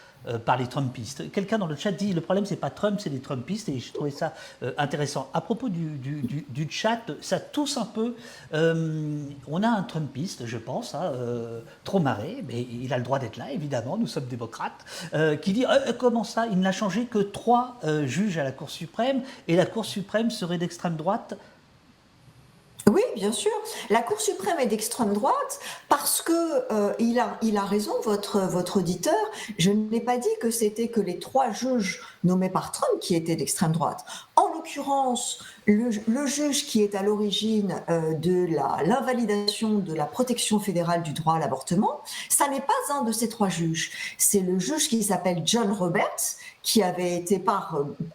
par les Trumpistes. Quelqu'un dans le chat dit le problème c'est pas Trump, c'est les Trumpistes, et je trouvais ça intéressant. À propos du chat, ça tousse un peu. On a un Trumpiste, je pense, trop marré, mais il a le droit d'être là, évidemment, nous sommes démocrates, qui dit comment ça, il n'a changé que 3 juges à la Cour suprême, et la Cour suprême serait d'extrême droite. Oui, bien sûr. La Cour suprême est d'extrême droite parce que il a raison, votre auditeur. Je n'ai pas dit que c'était que les 3 juges nommés par Trump qui étaient d'extrême droite. En l'occurrence, le juge qui est à l'origine de l'invalidation de la protection fédérale du droit à l'avortement, ça n'est pas un de ces 3 juges. C'est le juge qui s'appelle John Roberts, qui avait été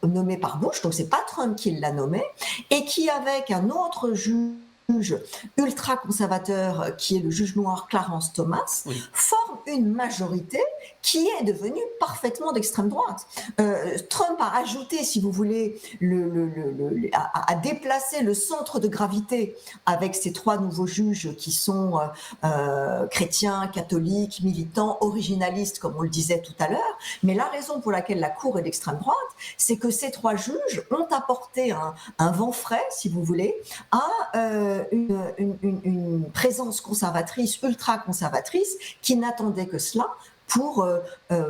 nommé par Bush, donc c'est pas Trump qui l'a nommé, et qui, avec un autre juge ultra-conservateur qui est le juge noir Clarence Thomas, oui, forme une majorité qui est devenue parfaitement d'extrême droite. Trump a ajouté, si vous voulez, a déplacé le centre de gravité avec ces 3 nouveaux juges qui sont chrétiens, catholiques, militants, originalistes, comme on le disait tout à l'heure. Mais la raison pour laquelle la Cour est d'extrême droite, c'est que ces 3 juges ont apporté un vent frais, si vous voulez, à une présence conservatrice, ultra-conservatrice, qui n'attendait que cela pour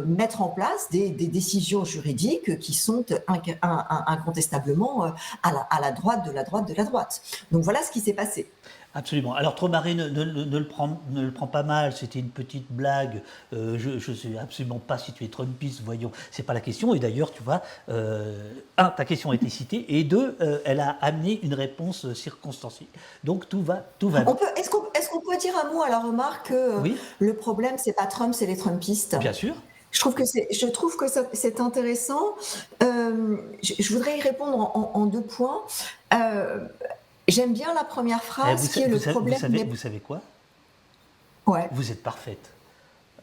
mettre en place des décisions juridiques qui sont incontestablement à la droite de la droite de la droite. Donc voilà ce qui s'est passé. Absolument. Alors Tromaré ne le prend pas mal, c'était une petite blague, je ne sais absolument pas si tu es Trumpiste, voyons, c'est pas la question, et d'ailleurs tu vois, ta question a été citée, et 2, elle a amené une réponse circonstanciée. Donc tout va bien. Est-ce qu'on peut dire un mot à la remarque que oui, le problème c'est pas Trump, c'est les Trumpistes? Bien sûr. Je trouve que c'est intéressant. Je voudrais y répondre en 2 points. J'aime bien la première phrase qui est le problème. Vous savez quoi? Ouais. Vous êtes parfaite.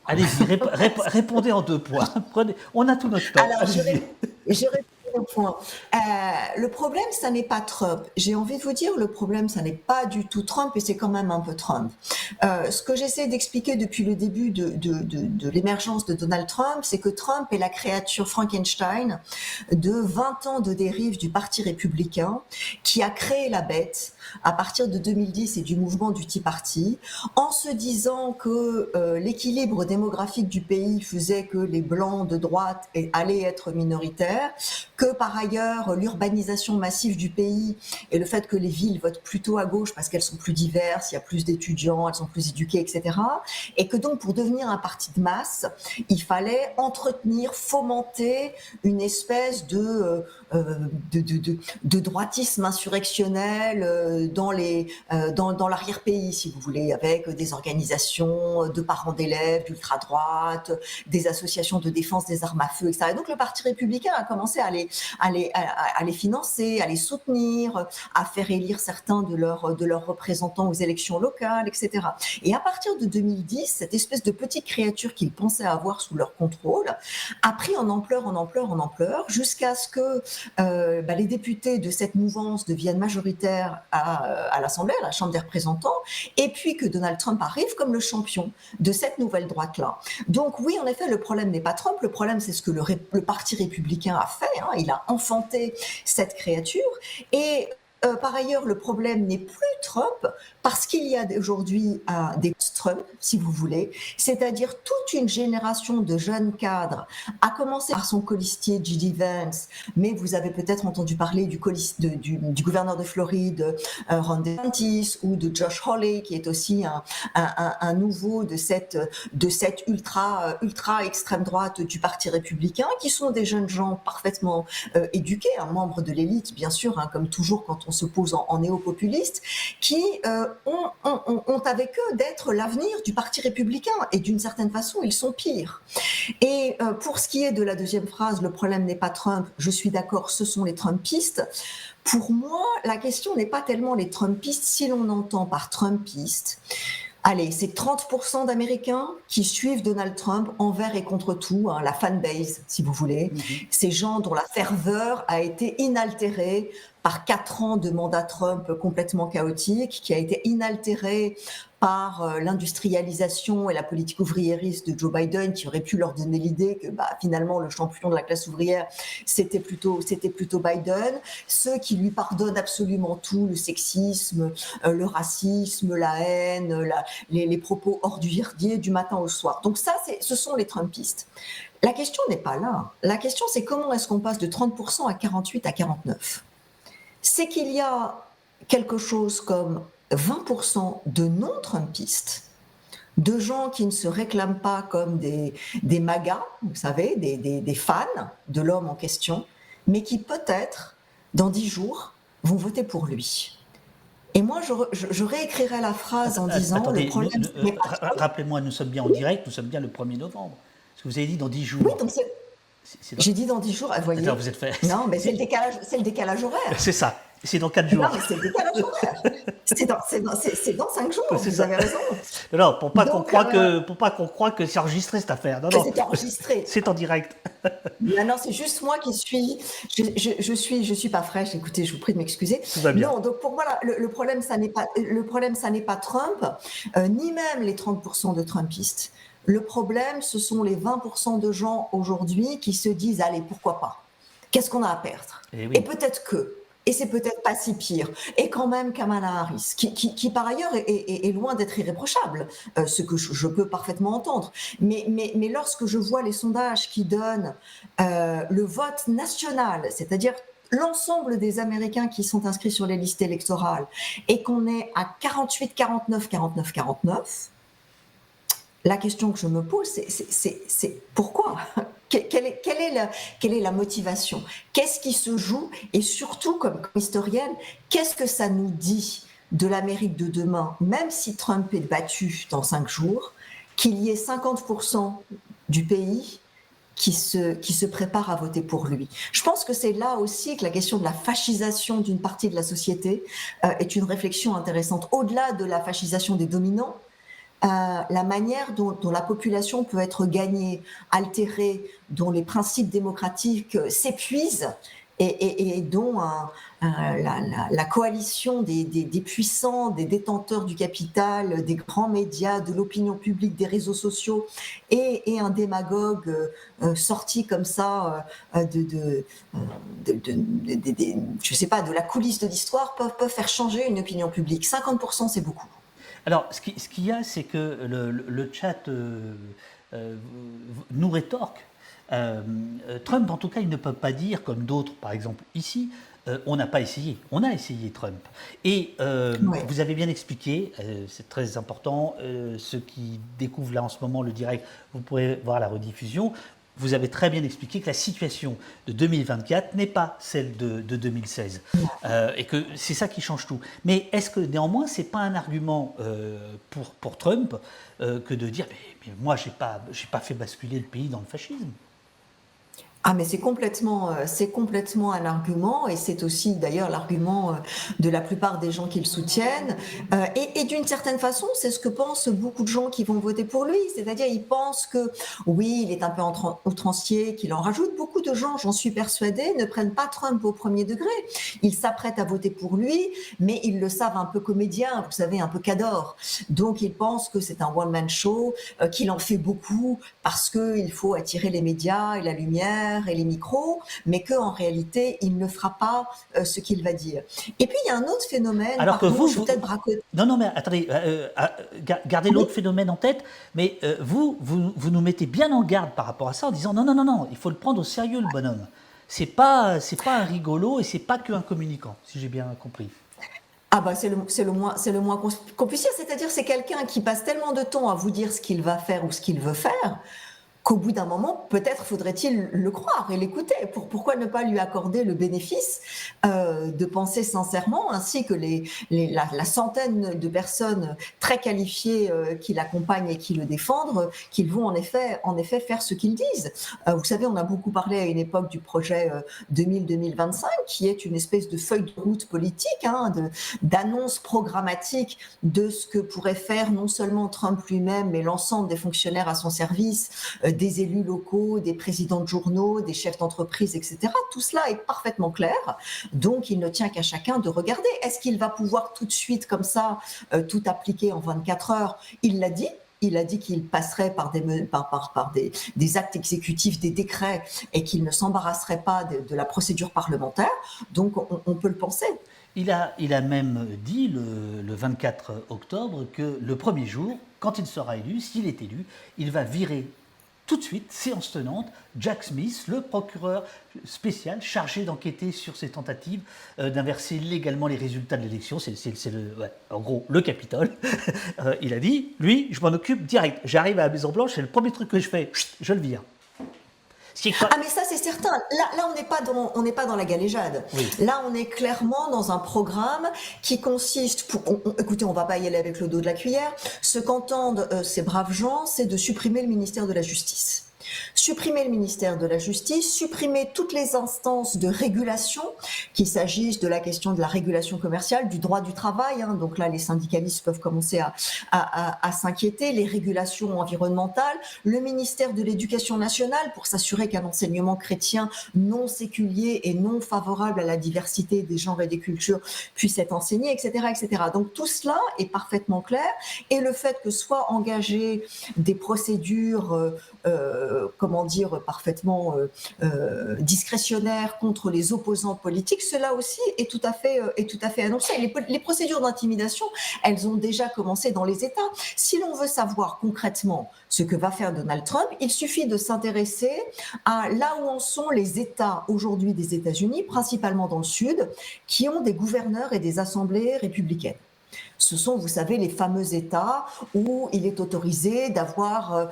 Allez-y, répondez en 2 points. On a tout notre temps. Alors, je réponds le point. Le problème, ça n'est pas Trump. J'ai envie de vous dire, le problème, ça n'est pas du tout Trump, et c'est quand même un peu Trump. Ce que j'essaie d'expliquer depuis le début de l'émergence de Donald Trump, c'est que Trump est la créature Frankenstein de 20 ans de dérive du Parti républicain, qui a créé la bête à partir de 2010 et du mouvement du Tea Party, en se disant que l'équilibre démographique du pays faisait que les blancs de droite allaient être minoritaires, que par ailleurs l'urbanisation massive du pays et le fait que les villes votent plutôt à gauche parce qu'elles sont plus diverses, il y a plus d'étudiants, elles sont plus éduquées, etc. Et que donc pour devenir un parti de masse, il fallait entretenir, fomenter une espèce de droitisme insurrectionnel dans l'arrière-pays, si vous voulez, avec des organisations de parents d'élèves d'ultra-droite, des associations de défense des armes à feu, etc. Et donc le Parti républicain a commencé à les financer, à les soutenir, à faire élire certains de leurs représentants aux élections locales, etc. Et à partir de 2010, cette espèce de petite créature qu'ils pensaient avoir sous leur contrôle a pris en ampleur, jusqu'à ce que les députés de cette mouvance deviennent majoritaires à l'Assemblée, à la Chambre des représentants, et puis que Donald Trump arrive comme le champion de cette nouvelle droite-là. Donc oui, en effet, le problème n'est pas Trump, le problème c'est ce que le Parti républicain a fait, hein, il a enfanté cette créature, et par ailleurs, le problème n'est plus Trump, parce qu'il y a aujourd'hui des Trump, si vous voulez, c'est-à-dire toute une génération de jeunes cadres, à commencer par son colistier J.D. Vance, mais vous avez peut-être entendu parler du gouverneur de Floride, Ron DeSantis, ou de Josh Hawley, qui est aussi un nouveau de cette ultra extrême droite du Parti républicain, qui sont des jeunes gens parfaitement éduqués, membres de l'élite, bien sûr, comme toujours quand on se pose en néo-populiste, qui ont avec eux d'être l'avenir du Parti républicain, et d'une certaine façon, ils sont pires. Et pour ce qui est de la deuxième phrase, le problème n'est pas Trump, je suis d'accord, ce sont les Trumpistes. Pour moi, la question n'est pas tellement les Trumpistes, si l'on entend par Trumpiste, allez, c'est 30% d'Américains qui suivent Donald Trump envers et contre tout, la fanbase, si vous voulez. Ces gens dont la ferveur a été inaltérée par 4 ans de mandat Trump complètement chaotique, qui a été inaltérée par l'industrialisation et la politique ouvriériste de Joe Biden, qui aurait pu leur donner l'idée que finalement le champion de la classe ouvrière, c'était plutôt Biden. Ceux qui lui pardonnent absolument tout, le sexisme, le racisme, la haine, les propos hors du verdier du matin au soir. Donc ça, ce sont les Trumpistes. La question n'est pas là. La question, c'est comment est-ce qu'on passe de 30% à 48 à 49 ? C'est qu'il y a quelque chose comme 20% de non-Trumpistes, de gens qui ne se réclament pas comme des MAGA, vous savez, des fans de l'homme en question, mais qui peut-être, dans 10 jours, vont voter pour lui. Et moi, je réécrirais la phrase en disant... Attendez, le problème, rappelez-moi, nous sommes bien en direct, nous sommes bien le 1er novembre. Parce que vous avez dit dans 10 jours. Oui, donc j'ai dit dans 10 jours, vous voyez. Attends, vous êtes fait... Non, mais c'est le décalage horaire. C'est ça, c'est dans 4 jours. Non, mais c'est le décalage horaire. C'est dans 5 jours, vous avez raison. Non, pour pas qu'on croie que c'est enregistré cette affaire. Non, c'est enregistré. C'est en direct. Non, c'est juste moi qui suis... Je suis pas fraîche, écoutez, je vous prie de m'excuser. Tout va bien. Non, donc pour moi, le problème, ça n'est pas Trump, ni même les 30% de Trumpistes. Le problème, ce sont les 20% de gens aujourd'hui qui se disent « Allez, pourquoi pas ? Qu'est-ce qu'on a à perdre ?» Et peut-être que, et c'est peut-être pas si pire, et quand même Kamala Harris, qui par ailleurs est loin d'être irréprochable, ce que je peux parfaitement entendre. Mais lorsque je vois les sondages qui donnent le vote national, c'est-à-dire l'ensemble des Américains qui sont inscrits sur les listes électorales, et qu'on est à 48-49, la question que je me pose, c'est pourquoi ? Quelle est la motivation ? Qu'est-ce qui se joue ? Et surtout, comme historienne, qu'est-ce que ça nous dit de l'Amérique de demain, même si Trump est battu dans 5 jours, qu'il y ait 50% du pays qui se prépare à voter pour lui. Je pense que c'est là aussi que la question de la fascisation d'une partie de la société est une réflexion intéressante. Au-delà de la fascisation des dominants, la manière dont la population peut être gagnée, altérée, dont les principes démocratiques s'épuisent, et dont la coalition des puissants, des détenteurs du capital, des grands médias, de l'opinion publique, des réseaux sociaux et un démagogue sorti comme ça je sais pas, de la coulisse de l'histoire peuvent faire changer une opinion publique. 50%, c'est beaucoup. Alors, ce qu'il y a, c'est que le chat nous rétorque. Trump, en tout cas, il ne peut pas dire, comme d'autres, par exemple ici, on n'a pas essayé. On a essayé Trump. Et Ouais. vous avez bien expliqué, c'est très important, ceux qui découvrent là en ce moment le direct, vous pourrez voir la rediffusion. Vous avez très bien expliqué que la situation de 2024 n'est pas celle de 2016 et que c'est ça qui change tout. Mais est-ce que néanmoins c'est pas un argument pour Trump que de dire mais moi j'ai pas fait basculer le pays dans le fascisme? Ah mais c'est complètement un argument et c'est aussi d'ailleurs l'argument de la plupart des gens qui le soutiennent. Et d'une certaine façon, c'est ce que pensent beaucoup de gens qui vont voter pour lui. C'est-à-dire, ils pensent que oui, il est un peu outrancier, qu'il en rajoute. Beaucoup de gens, j'en suis persuadée, ne prennent pas Trump au premier degré. Ils s'apprêtent à voter pour lui, mais ils le savent un peu comédien, vous savez, un peu cador. Donc ils pensent que c'est un one-man show, qu'il en fait beaucoup parce qu'il faut attirer les médias et la lumière et les micros, mais qu'en réalité, il ne fera pas ce qu'il va dire. Et puis, il y a un autre phénomène, Alors que pardon, je vais vous... peut-être bracoter. Non, non, mais attendez, gardez Oui. l'autre phénomène en tête, mais vous nous mettez bien en garde par rapport à ça en disant non, non, non, non, il faut le prendre au sérieux, le bonhomme. C'est pas un rigolo et c'est pas qu'un communicant, si j'ai bien compris. Ah bah c'est le moins qu'on puisse dire, c'est-à-dire c'est quelqu'un qui passe tellement de temps à vous dire ce qu'il va faire ou ce qu'il veut faire qu'au bout d'un moment, peut-être faudrait-il le croire et l'écouter. Pourquoi ne pas lui accorder le bénéfice de penser sincèrement, ainsi que la centaine de personnes très qualifiées qui l'accompagnent et qui le défendent, qu'ils vont en effet faire ce qu'ils disent. Vous savez, on a beaucoup parlé à une époque du projet 2000-2025, qui est une espèce de feuille de route politique, d'annonce programmatique de ce que pourrait faire non seulement Trump lui-même, mais l'ensemble des fonctionnaires à son service, des élus locaux, des présidents de journaux, des chefs d'entreprise, etc. Tout cela est parfaitement clair. Donc, il ne tient qu'à chacun de regarder. Est-ce qu'il va pouvoir tout de suite, comme ça, tout appliquer en 24 heures? Il l'a dit. Il a dit qu'il passerait par des actes exécutifs, des décrets, et qu'il ne s'embarrasserait pas de la procédure parlementaire. Donc, on peut le penser. Il a même dit le 24 octobre que le premier jour, quand il sera élu, s'il est élu, il va virer tout de suite, séance tenante, Jack Smith, le procureur spécial chargé d'enquêter sur ces tentatives d'inverser légalement les résultats de l'élection. En gros le Capitole. Il a dit, lui, je m'en occupe direct. J'arrive à la Maison Blanche, c'est le premier truc que je fais, je le vire. Ah mais ça c'est certain. Là on n'est pas dans la galéjade. Oui. Là on est clairement dans un programme qui consiste, écoutez, on va pas y aller avec le dos de la cuillère. Ce qu'entendent ces braves gens, c'est de supprimer le ministère de la Justice. Supprimer le ministère de la Justice, supprimer toutes les instances de régulation, qu'il s'agisse de la question de la régulation commerciale, du droit du travail, donc là les syndicalistes peuvent commencer à s'inquiéter, les régulations environnementales, le ministère de l'Éducation nationale pour s'assurer qu'un enseignement chrétien non séculier et non favorable à la diversité des genres et des cultures puisse être enseigné, etc., etc. Donc tout cela est parfaitement clair, et le fait que soient engagées des procédures parfaitement discrétionnaire contre les opposants politiques, cela aussi est tout à fait annoncé. Les procédures d'intimidation, elles ont déjà commencé dans les États. Si l'on veut savoir concrètement ce que va faire Donald Trump, il suffit de s'intéresser à là où en sont les États aujourd'hui des États-Unis, principalement dans le Sud, qui ont des gouverneurs et des assemblées républicaines. Ce sont, vous savez, les fameux États où il est autorisé d'avoir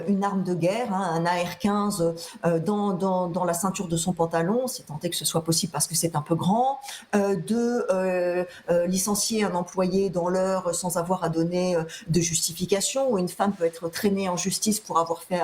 une arme de guerre, un AR-15 dans la ceinture de son pantalon, si tant est que ce soit possible parce que c'est un peu grand, de licencier un employé dans l'heure sans avoir à donner de justification, où une femme peut être traînée en justice pour avoir fait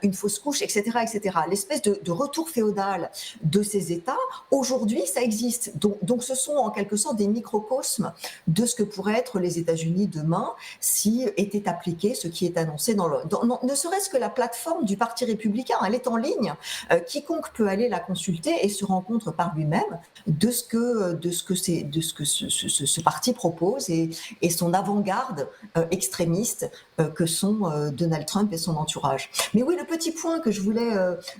une fausse couche, etc., etc. L'espèce de retour féodal de ces États, aujourd'hui, ça existe. Donc ce sont en quelque sorte des microcosmes de ce que pourraient être les États-Unis demain si était appliqué ce qui est annoncé ne serait-ce que la plateforme du Parti républicain. Elle est en ligne. Quiconque peut aller la consulter et se rendre compte par lui-même de ce que ce parti propose et son avant-garde extrémiste que sont Donald Trump et son entourage. Mais oui, le petit point que je voulais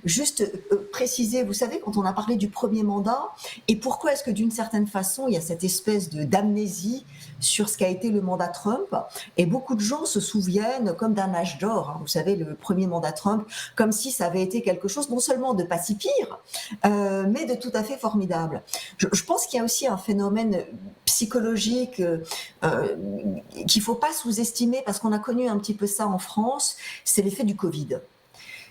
juste préciser, vous savez, quand on a parlé du premier mandat, et pourquoi est-ce que d'une certaine façon, il y a cette espèce d'amnésie sur ce qu'a été le mandat Trump, et beaucoup de gens se souviennent comme d'un âge d'or, hein, vous savez, le premier mandat Trump, comme si ça avait été quelque chose non seulement de pas si pire, mais de tout à fait formidable. Je pense qu'il y a aussi un phénomène psychologique qu'il ne faut pas sous-estimer, parce qu'on a connu un petit peu ça en France, c'est l'effet du Covid.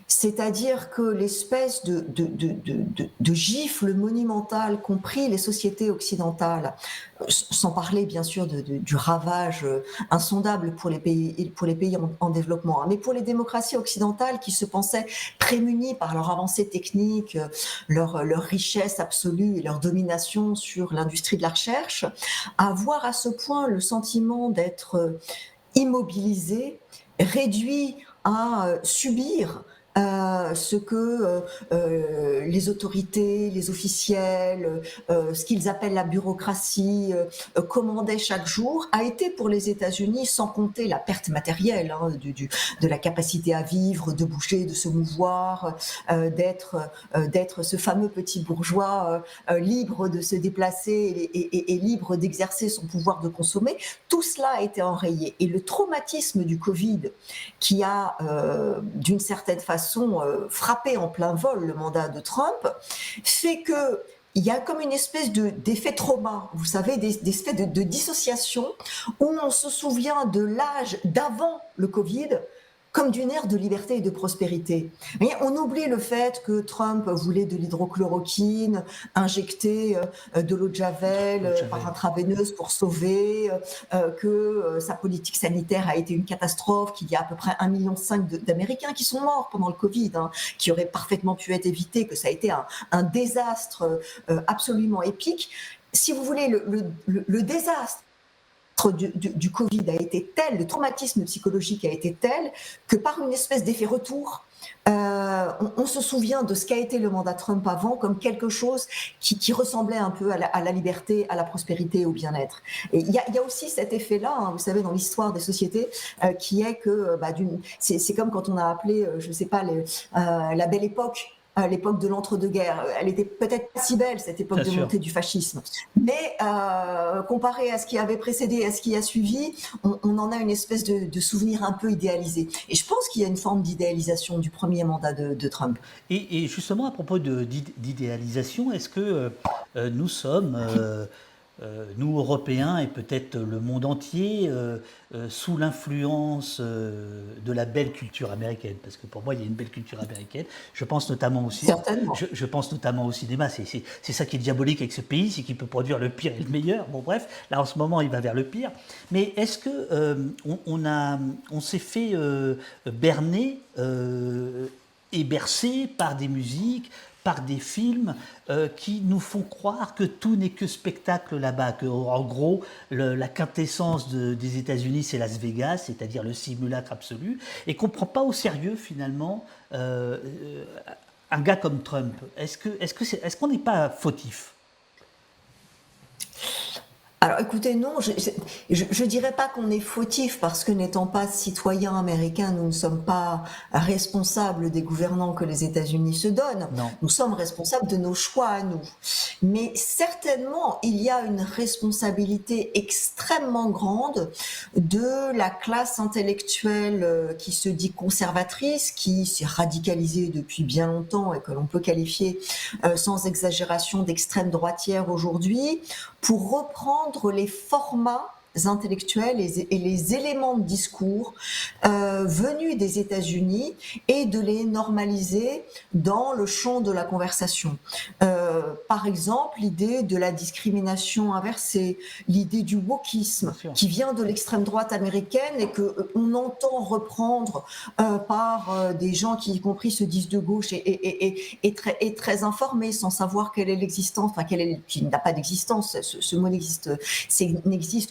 C'est-à-dire que l'espèce de gifle monumentale qu'ont pris les sociétés occidentales, sans parler bien sûr du ravage insondable pour les pays en développement, mais pour les démocraties occidentales qui se pensaient prémunies par leur avancée technique, leur richesse absolue et leur domination sur l'industrie de la recherche, avoir à ce point le sentiment d'être immobilisé, réduit à subir ce que les autorités, les officiels, ce qu'ils appellent la bureaucratie, commandaient chaque jour, a été pour les États-Unis, sans compter la perte matérielle de la capacité à vivre, de bouger, de se mouvoir, d'être ce fameux petit bourgeois libre de se déplacer et libre d'exercer son pouvoir de consommer. Tout cela a été enrayé. Et le traumatisme du Covid, qui a d'une certaine façon frappé en plein vol le mandat de Trump, fait que il y a comme une espèce d'effet trauma, vous savez, des effets de dissociation, où on se souvient de l'âge d'avant le Covid comme d'une ère de liberté et de prospérité. Et on oublie le fait que Trump voulait de l'hydrochloroquine, injecter de l'eau de Javel par intraveineuse pour sauver, que sa politique sanitaire a été une catastrophe, qu'il y a à peu près 1,5 million d'Américains qui sont morts pendant le Covid, qui auraient parfaitement pu être évités, que ça a été un désastre absolument épique. Si vous voulez, le désastre du Covid a été tel, le traumatisme psychologique a été tel, que par une espèce d'effet retour, on se souvient de ce qu'a été le mandat Trump avant comme quelque chose qui ressemblait un peu à la liberté, à la prospérité et au bien-être. Et il y a aussi cet effet-là, vous savez, dans l'histoire des sociétés, qui est que c'est comme quand on a appelé, je ne sais pas, la belle époque, à l'époque de l'entre-deux-guerres. Elle était peut-être pas si belle, cette époque de montée du fascisme. Mais comparé à ce qui avait précédé et à ce qui a suivi, on en a une espèce de souvenir un peu idéalisé. Et je pense qu'il y a une forme d'idéalisation du premier mandat de Trump. Et justement, à propos d'idéalisation, est-ce que nous sommes... nous, Européens, et peut-être le monde entier, sous l'influence de la belle culture américaine, parce que pour moi, il y a une belle culture américaine. Je pense notamment aussi, je pense notamment au cinéma. C'est ça qui est diabolique avec ce pays, c'est qu'il peut produire le pire et le meilleur. Bon, bref, là, en ce moment, il va vers le pire. Mais est-ce que on s'est fait berner et bercer par des musiques, par des films qui nous font croire que tout n'est que spectacle là-bas, que en gros la quintessence des États-Unis c'est Las Vegas, c'est-à-dire le simulacre absolu, et qu'on ne prend pas au sérieux finalement un gars comme Trump. Est-ce qu'on n'est pas fautif ? Alors écoutez, non, je dirais pas qu'on est fautif, parce que n'étant pas citoyens américains, nous ne sommes pas responsables des gouvernants que les États-Unis se donnent. Non. Nous sommes responsables de nos choix à nous. Mais certainement, il y a une responsabilité extrêmement grande de la classe intellectuelle qui se dit conservatrice, qui s'est radicalisée depuis bien longtemps et que l'on peut qualifier sans exagération d'extrême droitière aujourd'hui, pour reprendre les formats intellectuels et les éléments de discours venus des États-Unis et de les normaliser dans le champ de la conversation. Par exemple, l'idée de la discrimination inversée, l'idée du wokisme qui vient de l'extrême droite américaine et que on entend reprendre par des gens qui, y compris, se disent de gauche et très informés, sans savoir quelle est l'existence, qui n'a pas d'existence. Ce mot n'existe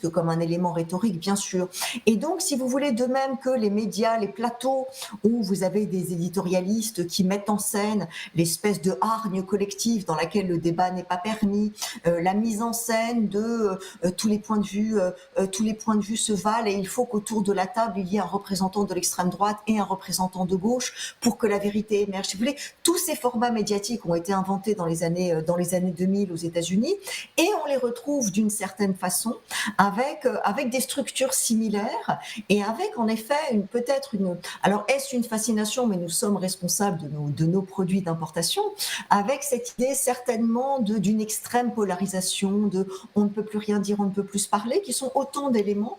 que comme un élément rhétorique, bien sûr. Et donc, si vous voulez, de même que les médias, les plateaux, où vous avez des éditorialistes qui mettent en scène l'espèce de hargne collective dans laquelle le débat n'est pas permis, la mise en scène de tous les points de vue se valent, et il faut qu'autour de la table, il y ait un représentant de l'extrême droite et un représentant de gauche pour que la vérité émerge. Si vous voulez, tous ces formats médiatiques ont été inventés dans les années 2000 aux États-Unis, et on les retrouve d'une certaine façon avec des structures similaires, et avec en effet peut-être une... Alors est-ce une fascination, mais nous sommes responsables de nos produits d'importation, avec cette idée certainement d'une extrême polarisation, de on ne peut plus rien dire, on ne peut plus se parler, qui sont autant d'éléments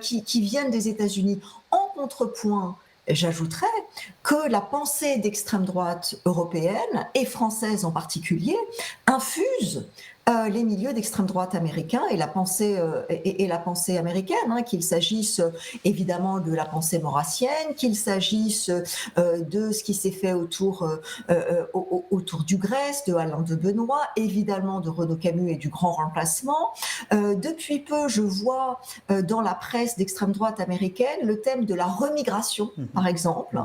qui viennent des États-Unis. En contrepoint, j'ajouterais que la pensée d'extrême droite européenne, et française en particulier, infuse les milieux d'extrême droite américains et la pensée américaine, qu'il s'agisse évidemment de la pensée maurassienne, qu'il s'agisse de ce qui s'est fait autour du Grèce, de Alain de Benoît, évidemment de Renaud Camus et du Grand Remplacement. Depuis peu, je vois dans la presse d'extrême droite américaine le thème de la remigration, par exemple,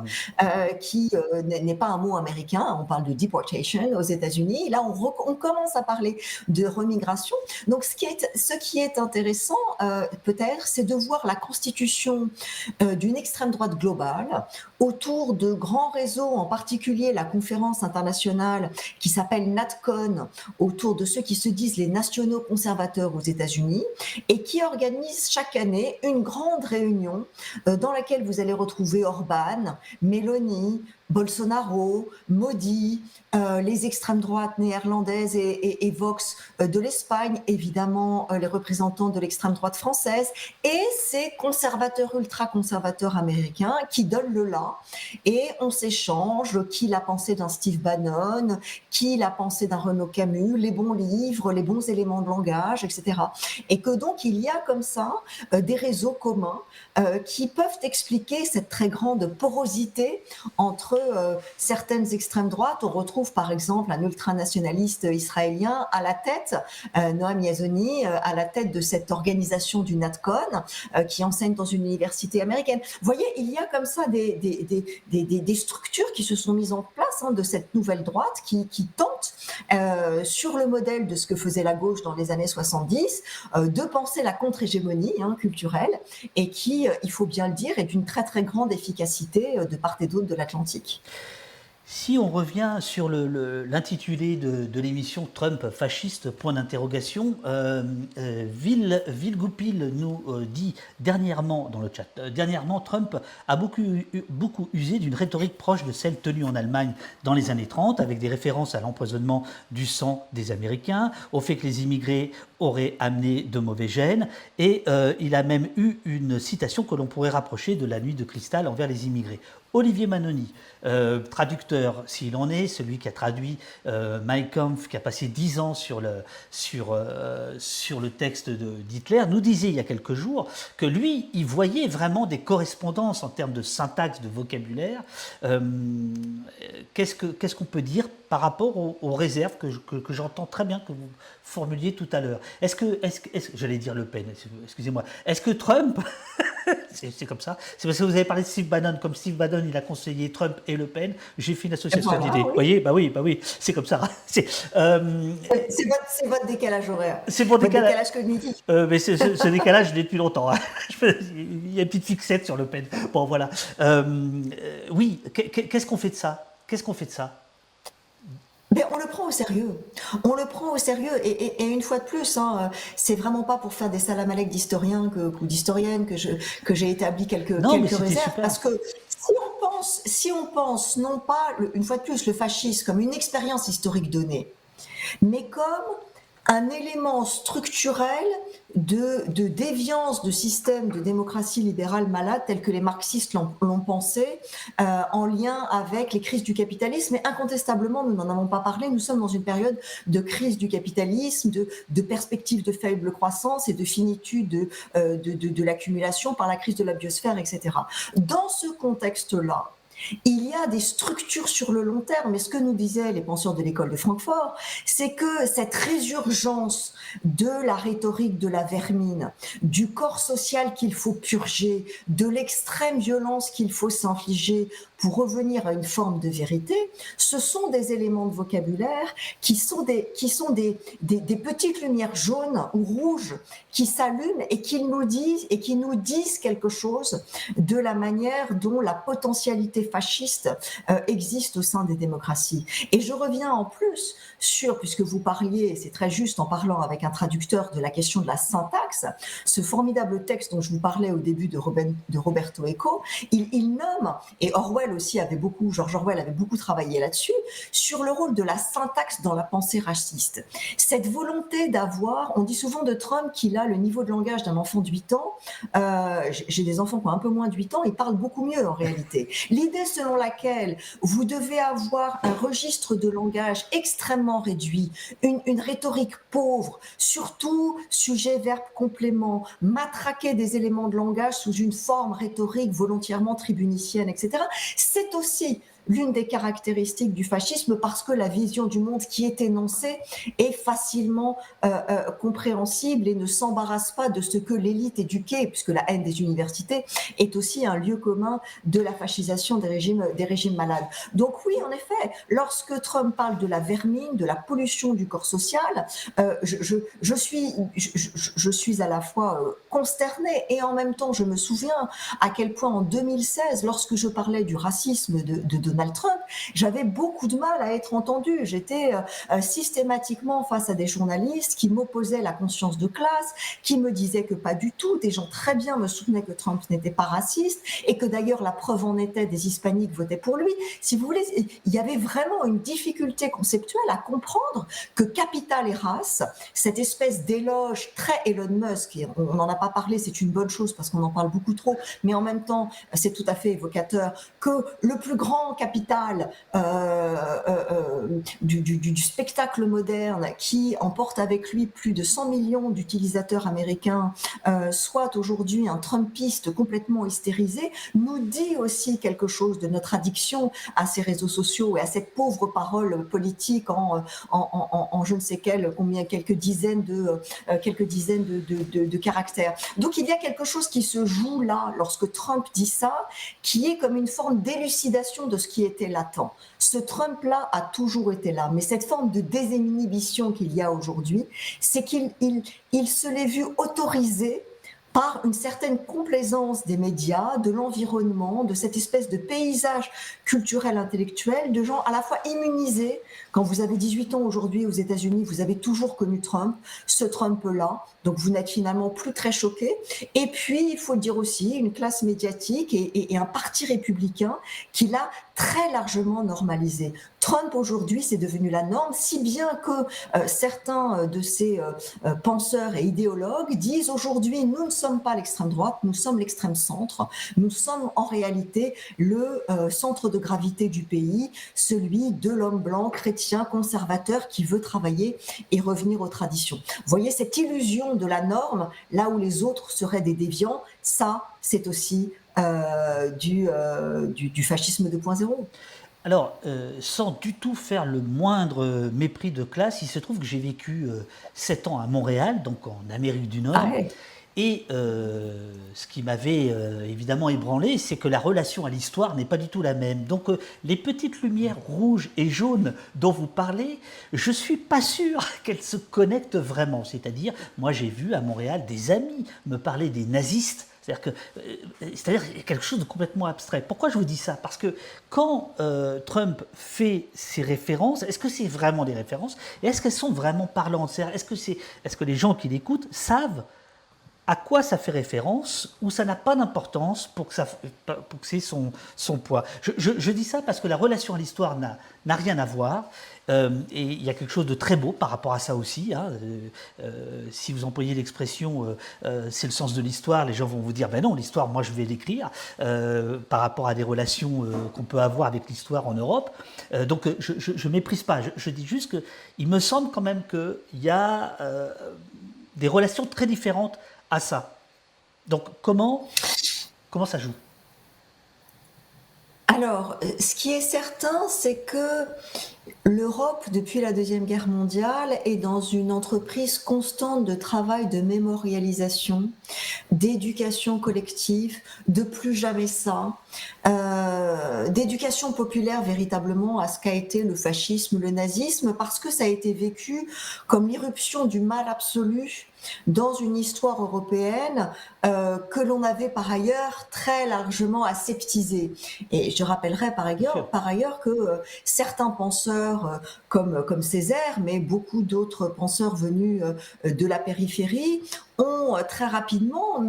qui n'est pas un mot américain. On parle de deportation aux États-Unis. Là, on commence à parler de remigration. Donc, ce qui est intéressant, peut-être, c'est de voir la constitution d'une extrême droite globale autour de grands réseaux, en particulier la conférence internationale qui s'appelle NatCon, autour de ceux qui se disent les nationaux conservateurs aux États-Unis, et qui organise chaque année une grande réunion dans laquelle vous allez retrouver Orban, Meloni, Bolsonaro, Modi, les extrêmes droites néerlandaises et Vox de l'Espagne, évidemment les représentants de l'extrême droite française, et ces conservateurs, ultra-conservateurs américains qui donnent le là, et on s'échange qui l'a pensé d'un Steve Bannon, qui l'a pensé d'un Renaud Camus, les bons livres, les bons éléments de langage, etc. Et que donc il y a comme ça des réseaux communs qui peuvent expliquer cette très grande porosité entre certaines extrêmes droites. On retrouve par exemple un ultranationaliste israélien à la tête, Noam Yazoni, à la tête de cette organisation du NatCon, qui enseigne dans une université américaine. Vous voyez, il y a comme ça des structures qui se sont mises en place de cette nouvelle droite qui tente, sur le modèle de ce que faisait la gauche dans les années 70, de penser la contre-hégémonie culturelle, et qui, il faut bien le dire, est d'une très très grande efficacité de part et d'autre de l'Atlantique. Si on revient sur l'intitulé de l'émission Trump fasciste, point d'interrogation, Vilgoupil nous dit dernièrement dans le chat, dernièrement Trump a beaucoup usé d'une rhétorique proche de celle tenue en Allemagne dans les années 30, avec des références à l'empoisonnement du sang des Américains, au fait que les immigrés auraient amené de mauvais gènes, et il a même eu une citation que l'on pourrait rapprocher de la nuit de cristal envers les immigrés. Olivier Manoni, traducteur s'il en est, celui qui a traduit Mein Kampf, qui a passé 10 ans sur le texte d'Hitler, nous disait il y a quelques jours que lui, il voyait vraiment des correspondances en termes de syntaxe, de vocabulaire. Qu'est-ce qu'on peut dire par rapport aux réserves que j'entends très bien que vous formuliez tout à l'heure? J'allais dire Le Pen, excusez-moi. Est-ce que Trump... c'est comme ça. C'est parce que vous avez parlé de Steve Bannon. Comme Steve Bannon, il a conseillé Trump et Le Pen, j'ai fait une association d'idées. Oui. Vous voyez, oui, c'est comme ça. C'est votre décalage horaire. C'est mon décalage cognitif. Mais ce décalage, je l'ai depuis longtemps. Il y a une petite fixette sur Le Pen. Bon, voilà. Oui, qu'est-ce qu'on fait de ça? Mais on le prend au sérieux. On le prend au sérieux. Et une fois de plus, c'est vraiment pas pour faire des salamalek d'historiens ou d'historiennes que j'ai établi quelques réserves. Super. Parce que si on pense non pas, une fois de plus, le fascisme comme une expérience historique donnée, mais comme un élément structurel de déviance de système de démocratie libérale malade tel que les marxistes l'ont pensé, en lien avec les crises du capitalisme. Et incontestablement, nous n'en avons pas parlé, nous sommes dans une période de crise du capitalisme, de perspectives de faible croissance et de finitude de l'accumulation par la crise de la biosphère, etc. Dans ce contexte-là, Il y a des structures sur le long terme, et ce que nous disaient les penseurs de l'école de Francfort, c'est que cette résurgence de la rhétorique de la vermine, du corps social qu'il faut purger, de l'extrême violence qu'il faut s'infliger pour revenir à une forme de vérité, ce sont des éléments de vocabulaire qui sont des petites lumières jaunes ou rouges qui s'allument et qui nous disent quelque chose de la manière dont la potentialité fasciste existe au sein des démocraties. Et je reviens en plus sur, puisque vous parliez, c'est très juste en parlant avec un traducteur de la question de la syntaxe, ce formidable texte dont je vous parlais au début de Roberto Eco, il nomme, et George Orwell avait beaucoup travaillé là-dessus, sur le rôle de la syntaxe dans la pensée raciste. Cette volonté d'avoir, on dit souvent de Trump qu'il a le niveau de langage d'un enfant de 8 ans, j'ai des enfants qui ont un peu moins de 8 ans, ils parlent beaucoup mieux en réalité. L'idée selon laquelle vous devez avoir un registre de langage extrêmement réduit, une rhétorique pauvre, surtout sujet, verbe, complément, matraquer des éléments de langage sous une forme rhétorique volontairement tribunicienne, etc. C'est aussi l'une des caractéristiques du fascisme parce que la vision du monde qui est énoncée est facilement compréhensible et ne s'embarrasse pas de ce que l'élite éduquée, puisque la haine des universités est aussi un lieu commun de la fascisation des régimes malades. Donc oui, en effet, lorsque Trump parle de la vermine, de la pollution du corps social, je suis à la fois consternée et en même temps je me souviens à quel point en 2016, lorsque je parlais du racisme de Donald Trump, j'avais beaucoup de mal à être entendue. J'étais systématiquement face à des journalistes qui m'opposaient la conscience de classe, qui me disaient que pas du tout. Des gens très bien me soutenaient que Trump n'était pas raciste et que d'ailleurs la preuve en était, des hispaniques votaient pour lui. Si vous voulez, il y avait vraiment une difficulté conceptuelle à comprendre que capital et race, cette espèce d'éloge très Elon Musk, et on n'en a pas parlé, c'est une bonne chose parce qu'on en parle beaucoup trop, mais en même temps, c'est tout à fait évocateur, que le plus grand capital du spectacle moderne qui emporte avec lui plus de 100 millions d'utilisateurs américains, soit aujourd'hui un Trumpiste complètement hystérisé, nous dit aussi quelque chose de notre addiction à ces réseaux sociaux et à cette pauvre parole politique en je ne sais combien, quelques dizaines de caractères. Donc il y a quelque chose qui se joue là lorsque Trump dit ça, qui est comme une forme d'élucidation de ce qui était latent. Ce Trump-là a toujours été là, mais cette forme de désinhibition qu'il y a aujourd'hui, c'est qu'il se l'est vu autorisé par une certaine complaisance des médias, de l'environnement, de cette espèce de paysage culturel intellectuel, de gens à la fois immunisés. Quand vous avez 18 ans aujourd'hui aux États-Unis, vous avez toujours connu Trump, ce Trump-là, donc vous n'êtes finalement plus très choqué. Et puis, il faut le dire aussi, une classe médiatique et un parti républicain qui l'a très largement normalisé. Trump aujourd'hui, c'est devenu la norme, si bien que certains de ces penseurs et idéologues disent aujourd'hui, nous ne sommes pas l'extrême droite, nous sommes l'extrême centre, nous sommes en réalité le centre de gravité du pays, celui de l'homme blanc, chrétien, conservateur qui veut travailler et revenir aux traditions. Vous voyez cette illusion de la norme, là où les autres seraient des déviants, ça, c'est aussi du fascisme 2.0. Alors, sans du tout faire le moindre mépris de classe, il se trouve que j'ai vécu 7 ans à Montréal, donc en Amérique du Ah Nord. ouais. Et ce qui m'avait évidemment ébranlé, c'est que la relation à l'histoire n'est pas du tout la même. Donc les petites lumières rouges et jaunes dont vous parlez, je ne suis pas sûr qu'elles se connectent vraiment. C'est-à-dire, moi j'ai vu à Montréal des amis me parler des nazistes. C'est-à-dire quelque chose de complètement abstrait. Pourquoi je vous dis ça? Parce que quand Trump fait ses références, est-ce que c'est vraiment des références? Et est-ce qu'elles sont vraiment parlantes? Est-ce que les gens qui l'écoutent savent à quoi ça fait référence ou ça n'a pas d'importance pour que c'est son poids. Je dis ça parce que la relation à l'histoire n'a rien à voir. Et il y a quelque chose de très beau par rapport à ça aussi. Hein. Si vous employez l'expression c'est le sens de l'histoire, les gens vont vous dire ben non, l'histoire, moi je vais l'écrire par rapport à des relations qu'on peut avoir avec l'histoire en Europe. Donc je méprise pas. Je dis juste qu'il me semble quand même qu'il y a des relations très différentes à ça. Donc comment ça joue? Alors, ce qui est certain, c'est que l'Europe, depuis la Deuxième Guerre mondiale, est dans une entreprise constante de travail de mémorialisation, d'éducation collective, de plus jamais ça, d'éducation populaire véritablement à ce qu'a été le fascisme, le nazisme, parce que ça a été vécu comme l'irruption du mal absolu dans une histoire européenne que l'on avait par ailleurs très largement aseptisée. Et je rappellerai par ailleurs que certains penseurs comme Césaire, mais beaucoup d'autres penseurs venus de la périphérie, ont très rapidement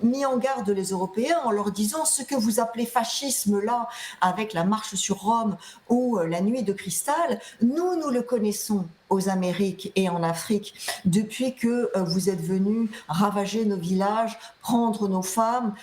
mis en garde les Européens en leur disant ce que vous appelez fascisme là, avec la marche sur Rome ou la nuit de cristal, nous le connaissons aux Amériques et en Afrique depuis que vous êtes venus ravager nos villages, prendre nos femmes,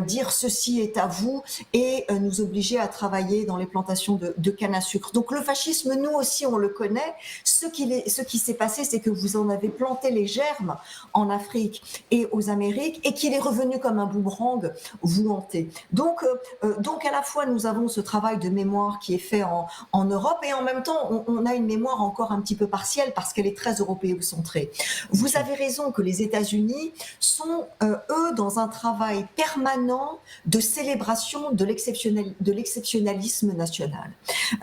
dire ceci est à vous et nous obliger à travailler dans les plantations de canne à sucre. Donc le fascisme, nous aussi on le connaît. Ce qui s'est passé, c'est que vous en avez planté les germes en Afrique et aux Amériques et qu'il est revenu comme un boomerang vous hanter. Donc à la fois nous avons ce travail de mémoire qui est fait en Europe et en même temps on a une mémoire encore un petit peu partielle parce qu'elle est très européocentrée. Vous avez raison que les États-Unis sont eux dans un travail permanent de célébration de l'exceptionnalisme national.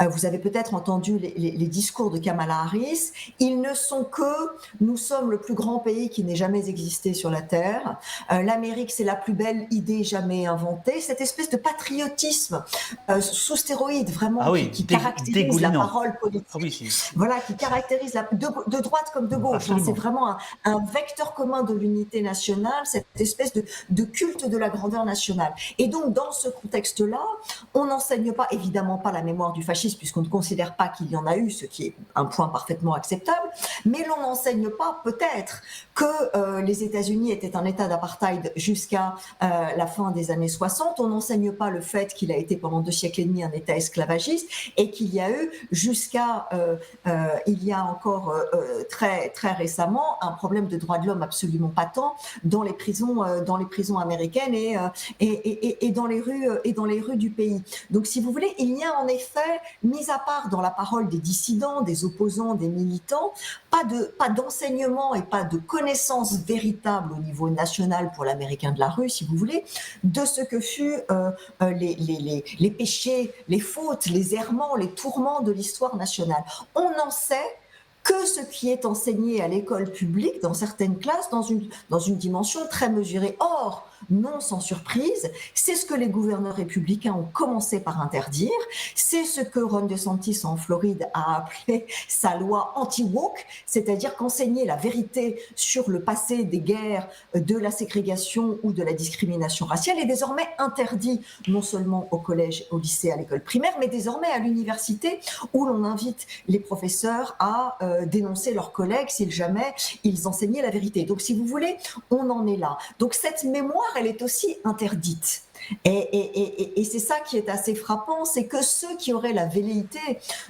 Vous avez peut-être entendu les discours de Kamala Harris. Ils ne sont que nous sommes le plus grand pays qui n'ait jamais existé sur la Terre. L'Amérique, c'est la plus belle idée jamais inventée. Cette espèce de patriotisme sous stéroïdes, vraiment, qui caractérise la parole politique. Voilà, qui caractérise de droite comme de gauche. C'est vraiment un vecteur commun de l'unité nationale, cette espèce de culte de la grandeur nationale. Et donc, dans ce contexte-là, on n'enseigne pas, évidemment pas la mémoire du fascisme, puisqu'on ne considère pas qu'il y en a eu, ce qui est un point parfaitement acceptable, mais l'on n'enseigne pas peut-être que les États-Unis étaient un État d'apartheid jusqu'à la fin des années 60. On n'enseigne pas le fait qu'il a été pendant 2 siècles et demi un État esclavagiste et qu'il y a eu jusqu'à il y a encore très très récemment un problème de droits de l'homme absolument patent dans les prisons américaines et dans les rues du pays. Donc si vous voulez, il y a en effet, mis à part dans la parole des dissidents, des opposants, des militants, pas d'enseignement et pas de connaissance véritable au niveau national pour l'Américain de la rue, si vous voulez, de ce que fut les péchés, les fautes, les errements, les tourments de l'histoire nationale. On en sait que ce qui est enseigné à l'école publique, dans certaines classes, dans une dimension très mesurée. Or, non sans surprise, c'est ce que les gouverneurs républicains ont commencé par interdire, c'est ce que Ron DeSantis en Floride a appelé sa loi anti-woke, c'est-à-dire qu'enseigner la vérité sur le passé des guerres, de la ségrégation ou de la discrimination raciale est désormais interdit, non seulement au collège, au lycée, à l'école primaire, mais désormais à l'université, où l'on invite les professeurs à dénoncer leurs collègues si jamais ils enseignaient la vérité. Donc si vous voulez, on en est là. Donc cette mémoire, elle est aussi interdite. Et c'est ça qui est assez frappant, c'est que ceux qui auraient la velléité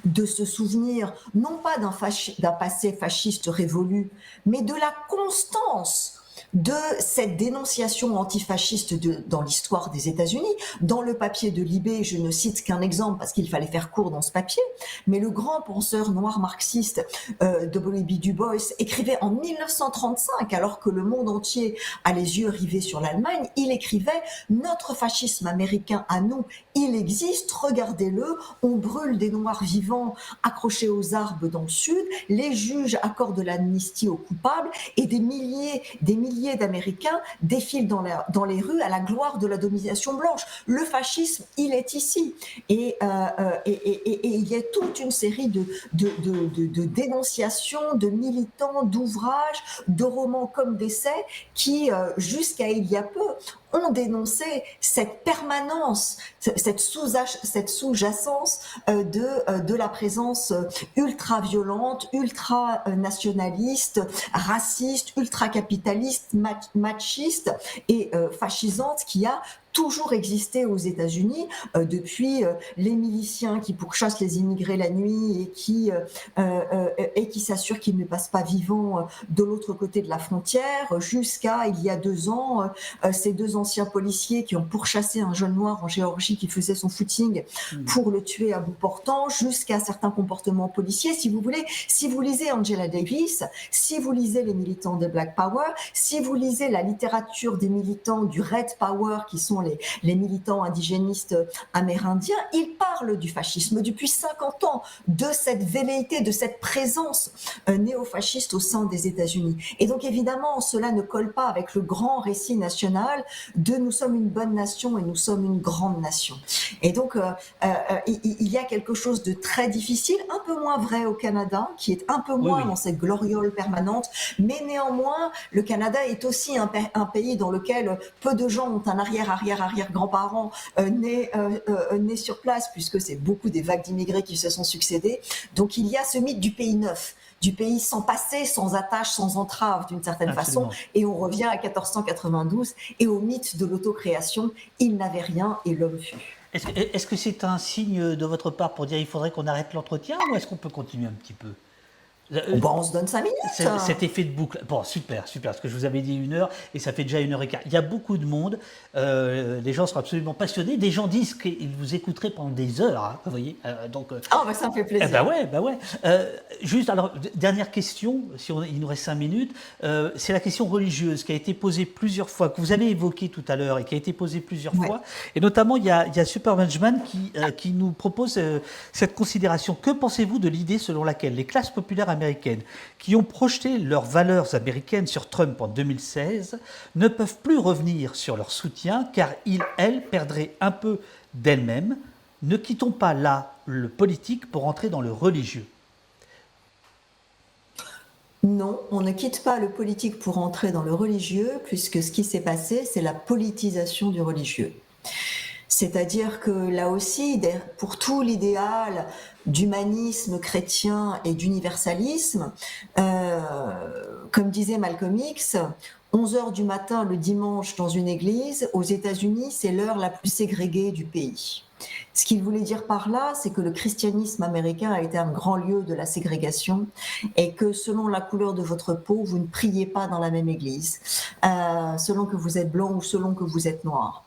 de se souvenir, non pas d'un passé fasciste révolu, mais de la constance de cette dénonciation antifasciste dans l'histoire des États-Unis. Dans le papier de Libé, je ne cite qu'un exemple parce qu'il fallait faire court dans ce papier, mais le grand penseur noir marxiste W.B. Du Bois écrivait en 1935, alors que le monde entier a les yeux rivés sur l'Allemagne, il écrivait « Notre fascisme américain à nous, il existe, regardez-le, on brûle des noirs vivants accrochés aux arbres dans le sud, les juges accordent l'amnistie aux coupables et des milliers d'Américains défilent dans les rues à la gloire de la domination blanche. Le fascisme, il est ici. Et il y a toute une série de dénonciations, de militants, d'ouvrages, de romans comme d'essais qui, jusqu'à il y a peu, ont dénoncé cette permanence, cette sous-jacence de la présence ultra-violente, ultra-nationaliste, raciste, ultra-capitaliste, machiste et fascisante qui a toujours existé aux États-Unis depuis les miliciens qui pourchassent les immigrés la nuit et qui s'assurent qu'ils ne passent pas vivants de l'autre côté de la frontière, jusqu'à il y a 2 ans, ces 2 anciens policiers qui ont pourchassé un jeune noir en Géorgie qui faisait son footing pour le tuer à bout portant, jusqu'à certains comportements policiers. Si vous voulez, si vous lisez Angela Davis, si vous lisez les militants de Black Power, si vous lisez la littérature des militants du Red Power, qui sont les militants indigénistes amérindiens, ils parlent du fascisme depuis 50 ans, de cette velléité, de cette présence néofasciste au sein des États-Unis. Et donc évidemment, cela ne colle pas avec le grand récit national de nous sommes une bonne nation et nous sommes une grande nation. Et donc il y a quelque chose de très difficile, un peu moins vrai au Canada, qui est un peu moins dans cette gloriole permanente, mais néanmoins, le Canada est aussi un pays dans lequel peu de gens ont un arrière-grand-parent né sur place, puisque c'est beaucoup des vagues d'immigrés qui se sont succédés. Donc il y a ce mythe du pays neuf, du pays sans passé, sans attache, sans entrave d'une certaine façon, et on revient à 1492 et au mythe de l'autocréation, il n'avait rien et l'homme fut. Est-ce que c'est un signe de votre part pour dire il faudrait qu'on arrête l'entretien, ou est-ce qu'on peut continuer un petit peu? On se donne 5 minutes. Cet effet de boucle. Bon, super, parce que je vous avais dit 1 heure et ça fait déjà 1h15. Il y a beaucoup de monde. Les gens sont absolument passionnés. Des gens disent qu'ils vous écouteraient pendant des heures. Hein, vous voyez. Ça me fait plaisir. Bah ouais. Juste, alors, dernière question, il nous reste 5 minutes. C'est la question religieuse qui a été posée plusieurs fois, que vous avez évoquée tout à l'heure et qui a été posée plusieurs fois. Et notamment, il y a Supermanagement qui nous propose cette considération. Que pensez-vous de l'idée selon laquelle les classes populaires américaines qui ont projeté leurs valeurs américaines sur Trump en 2016 ne peuvent plus revenir sur leur soutien car elles perdraient un peu d'elles-mêmes? Ne quittons pas là le politique pour entrer dans le religieux. Non, on ne quitte pas le politique pour entrer dans le religieux, puisque ce qui s'est passé, c'est la politisation du religieux. C'est-à-dire que là aussi, pour tout l'idéal d'humanisme chrétien et d'universalisme, comme disait Malcolm X, 11h du matin le dimanche dans une église, aux États-Unis, c'est l'heure la plus ségrégée du pays. Ce qu'il voulait dire par là, c'est que le christianisme américain a été un grand lieu de la ségrégation et que selon la couleur de votre peau, vous ne priez pas dans la même église, selon que vous êtes blanc ou selon que vous êtes noir.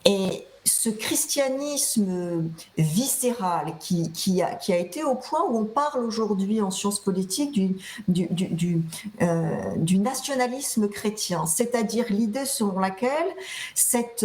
Et ce christianisme viscéral qui a été au point où on parle aujourd'hui en sciences politiques du nationalisme chrétien, c'est-à-dire l'idée selon laquelle cette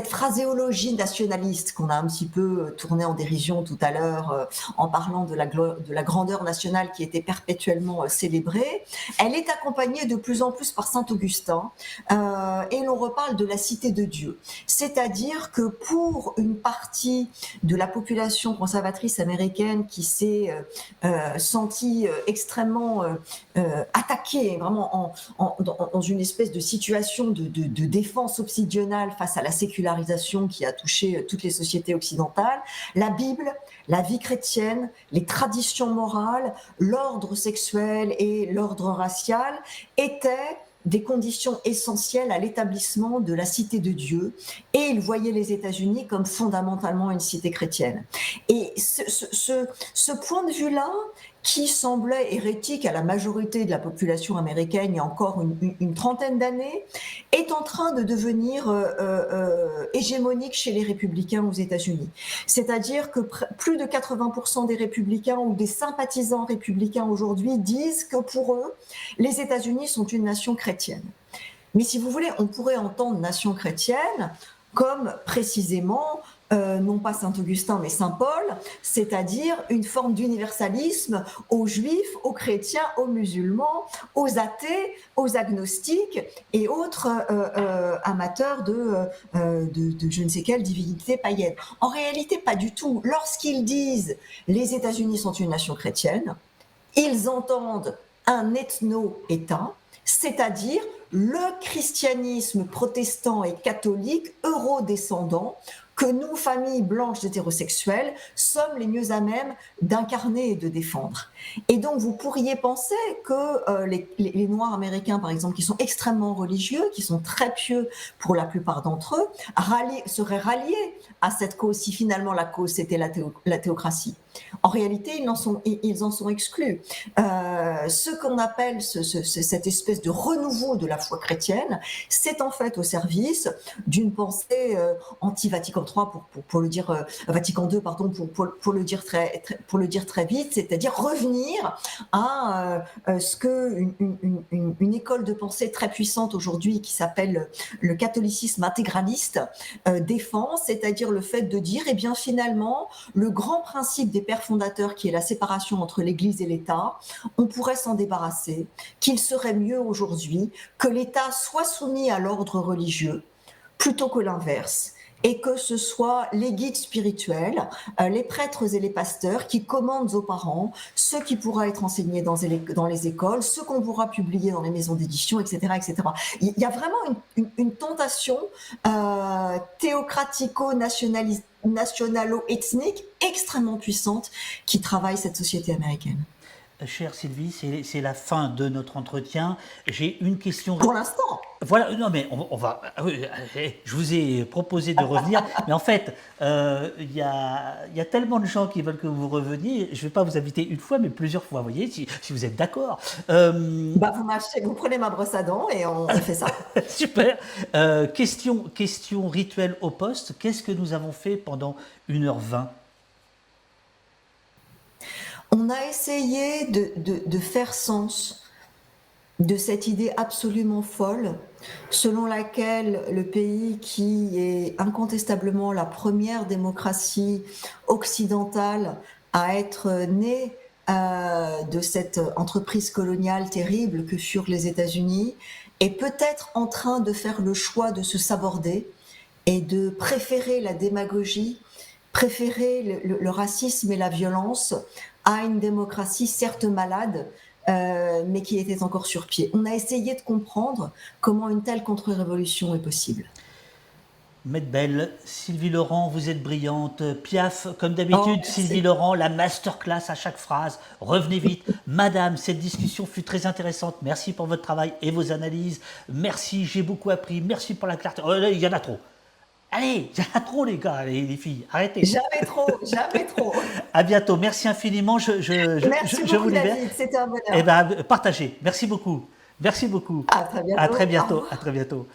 phraséologie nationaliste qu'on a un petit peu tournée en dérision tout à l'heure en parlant de la grandeur nationale qui était perpétuellement célébrée, elle est accompagnée de plus en plus par saint Augustin et l'on reparle de la cité de Dieu, c'est-à-dire que pour une partie de la population conservatrice américaine qui s'est sentie extrêmement attaquée, vraiment dans une espèce de situation de défense obsidionale face à la sécularisation qui a touché toutes les sociétés occidentales, la Bible, la vie chrétienne, les traditions morales, l'ordre sexuel et l'ordre racial étaient des conditions essentielles à l'établissement de la cité de Dieu, et il voyait les États-Unis comme fondamentalement une cité chrétienne. Et ce point de vue-là, qui semblait hérétique à la majorité de la population américaine il y a encore une trentaine d'années, est en train de devenir hégémonique chez les républicains aux États-Unis. C'est-à-dire que plus de 80% des républicains ou des sympathisants républicains aujourd'hui disent que pour eux, les États-Unis sont une nation chrétienne. Mais si vous voulez, on pourrait entendre nation chrétienne comme précisément non pas Saint-Augustin mais Saint-Paul, c'est-à-dire une forme d'universalisme aux juifs, aux chrétiens, aux musulmans, aux athées, aux agnostiques et autres amateurs de je ne sais quelle divinité païenne. En réalité, pas du tout. Lorsqu'ils disent les États-Unis sont une nation chrétienne, ils entendent un ethno-État, c'est-à-dire le christianisme protestant et catholique eurodescendant que nous, familles blanches hétérosexuelles, sommes les mieux à même d'incarner et de défendre. Et donc, vous pourriez penser que les Noirs américains, par exemple, qui sont extrêmement religieux, qui sont très pieux pour la plupart d'entre eux, seraient ralliés à cette cause si finalement la cause c'était la théocratie. En réalité, ils en sont exclus. Ce qu'on appelle cette espèce de renouveau de la foi chrétienne, c'est en fait au service d'une pensée anti-Vatican III, pour le dire Vatican II, pardon, pour le dire très vite, c'est-à-dire revenir à ce que une école de pensée très puissante aujourd'hui qui s'appelle le catholicisme intégraliste défend, c'est-à-dire le fait de dire, eh bien finalement, le grand principe des pères fondateurs qui est la séparation entre l'Église et l'État, on pourrait s'en débarrasser, qu'il serait mieux aujourd'hui que l'État soit soumis à l'ordre religieux plutôt que l'inverse, et que ce soit les guides spirituels, les prêtres et les pasteurs qui commandent aux parents ce qui pourra être enseigné dans les écoles, ce qu'on pourra publier dans les maisons d'édition, etc., etc. Il y a vraiment une tentation théocratico-nationalo-ethnique extrêmement puissante qui travaille cette société américaine. Chère Sylvie, c'est la fin de notre entretien. J'ai une question. Pour l'instant. Voilà, non mais on va. Je vous ai proposé de revenir, mais en fait, il y a tellement de gens qui veulent que vous reveniez. Je ne vais pas vous inviter une fois, mais plusieurs fois. Vous voyez, si vous êtes d'accord. Vous prenez ma brosse à dents et on fait ça. Super. Question rituelle au poste. Qu'est-ce que nous avons fait pendant 1h20? On a essayé de faire sens de cette idée absolument folle selon laquelle le pays qui est incontestablement la première démocratie occidentale à être né de cette entreprise coloniale terrible que furent les États-Unis est peut-être en train de faire le choix de se saborder et de préférer la démagogie, préférer le racisme et la violence à une démocratie certes malade, mais qui était encore sur pied. On a essayé de comprendre comment une telle contre-révolution est possible. Maître Bell, Sylvie Laurent, vous êtes brillante. Piaf, comme d'habitude, Sylvie Laurent, la masterclass à chaque phrase. Revenez vite. Madame, cette discussion fut très intéressante. Merci pour votre travail et vos analyses. Merci, j'ai beaucoup appris. Merci pour la clarté. Oh, là, il y en a trop. Allez, il y en a trop les gars, les filles. Arrêtez. Jamais trop, jamais trop. À bientôt. Merci infiniment. Merci beaucoup, David. C'était un bonheur. Eh ben, partagez. Merci beaucoup. Merci beaucoup. À très bientôt. À très bientôt. À très bientôt.